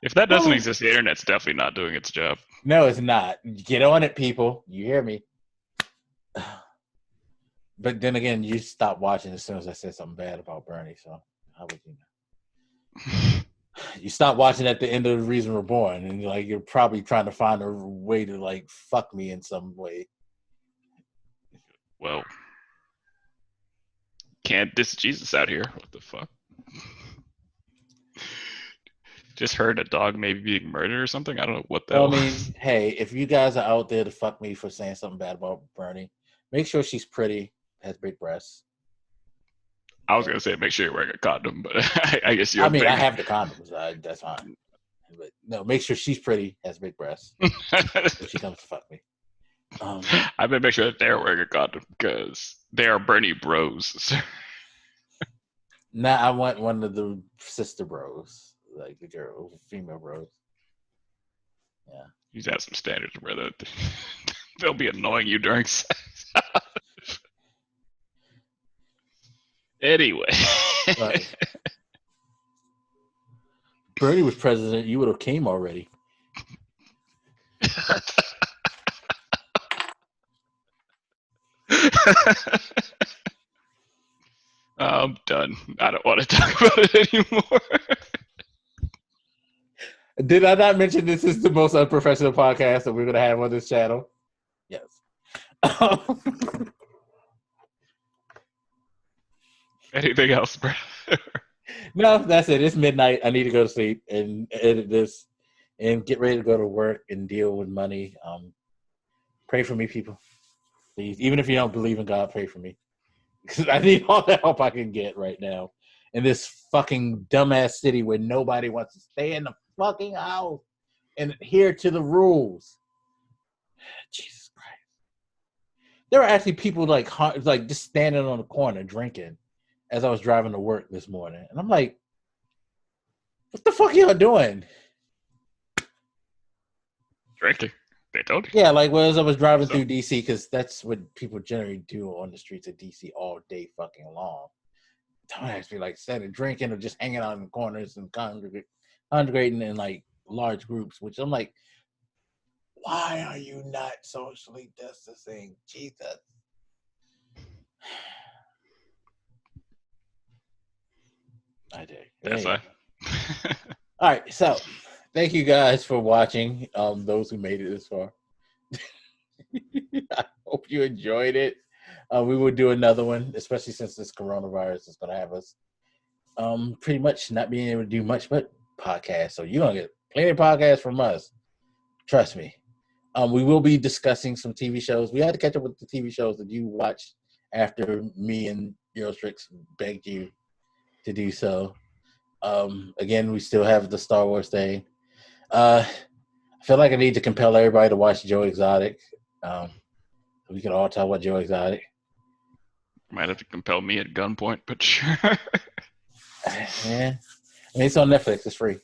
If that doesn't exist, the internet's definitely not doing its job. No, it's not. Get on it, people. You hear me? But then again, you stopped watching as soon as I said something bad about Bernie. So how would you know? You stopped watching at the end of The Reason We're Born, and you're probably trying to find a way to fuck me in some way. Well, can't diss Jesus out here. What the fuck? Just heard a dog maybe being murdered or something. I don't know what that Well, I was. mean, hey, if you guys are out there to fuck me for saying something bad about Bernie, make sure she's pretty, has big breasts. I was gonna say make sure you're wearing a condom, but I guess you're I mean, I big. have the condoms. That's fine. But no, make sure she's pretty, has big breasts. If she comes to fuck me. I better make sure that they're wearing a condom because they are Bernie bros. Nah, I want one of the sister bros, like the girl, female bros. Yeah. You have some standards where they'll be annoying you during sex. Anyway. But Bernie was president, you would have came already. I'm done. I don't want to talk about it anymore. Did I not mention this is the most unprofessional podcast that we're going to have on this channel? Yes. Anything else, bro? No, that's it. It's midnight. I need to go to sleep and edit this and get ready to go to work and deal with money. Pray for me, people. Please. Even if you don't believe in God, pray for me. Because I need all the help I can get right now in this fucking dumbass city where nobody wants to stay in the fucking house and adhere to the rules. Jesus Christ. There were actually people like just standing on the corner drinking as I was driving to work this morning. And I'm like, what the fuck y'all doing? Drinking. They told you. Yeah, as I was driving through DC, because that's what people generally do on the streets of DC all day fucking long. Don't actually standing drinking or just hanging out in the corners and congregating in large groups, which I'm like, why are you not socially distancing? Jesus. I did. That's Anyway. fine. All right, so thank you guys for watching. Those who made it this far. I hope you enjoyed it. We will do another one, especially since this coronavirus is going to have us pretty much not being able to do much but podcasts. So you're going to get plenty of podcasts from us. Trust me. We will be discussing some TV shows. We had to catch up with the TV shows that you watched after me and Eurostrix begged you to do so. Again, we still have the Star Wars thing. I feel like I need to compel everybody to watch Joe Exotic. We can all talk about Joe Exotic. Might have to compel me at gunpoint, but sure. Yeah. I mean, it's on Netflix. It's free.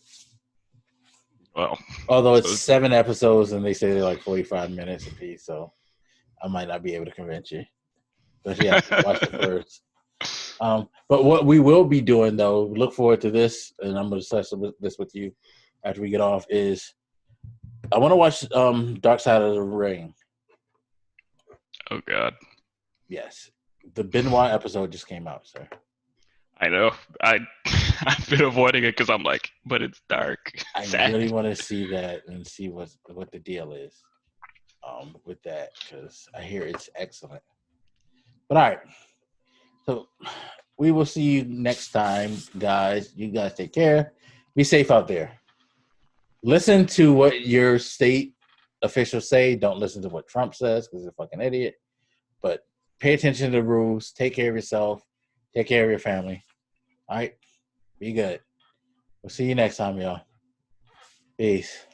Well. Although it's 7 episodes and they say they're 45 minutes a piece, so I might not be able to convince you. But yeah, watch it first. But what we will be doing, though, look forward to this, and I'm going to discuss this with you after we get off, is I want to watch Dark Side of the Ring. Oh, God. Yes. The Benoit episode just came out, sir. I know. I've been avoiding it because I'm like, but it's dark. I really want to see that and see what the deal is with that, because I hear it's excellent. But all right. So we will see you next time, guys. You guys take care. Be safe out there. Listen to what your state officials say. Don't listen to what Trump says because he's a fucking idiot. But pay attention to the rules. Take care of yourself. Take care of your family. All right? Be good. We'll see you next time, y'all. Peace.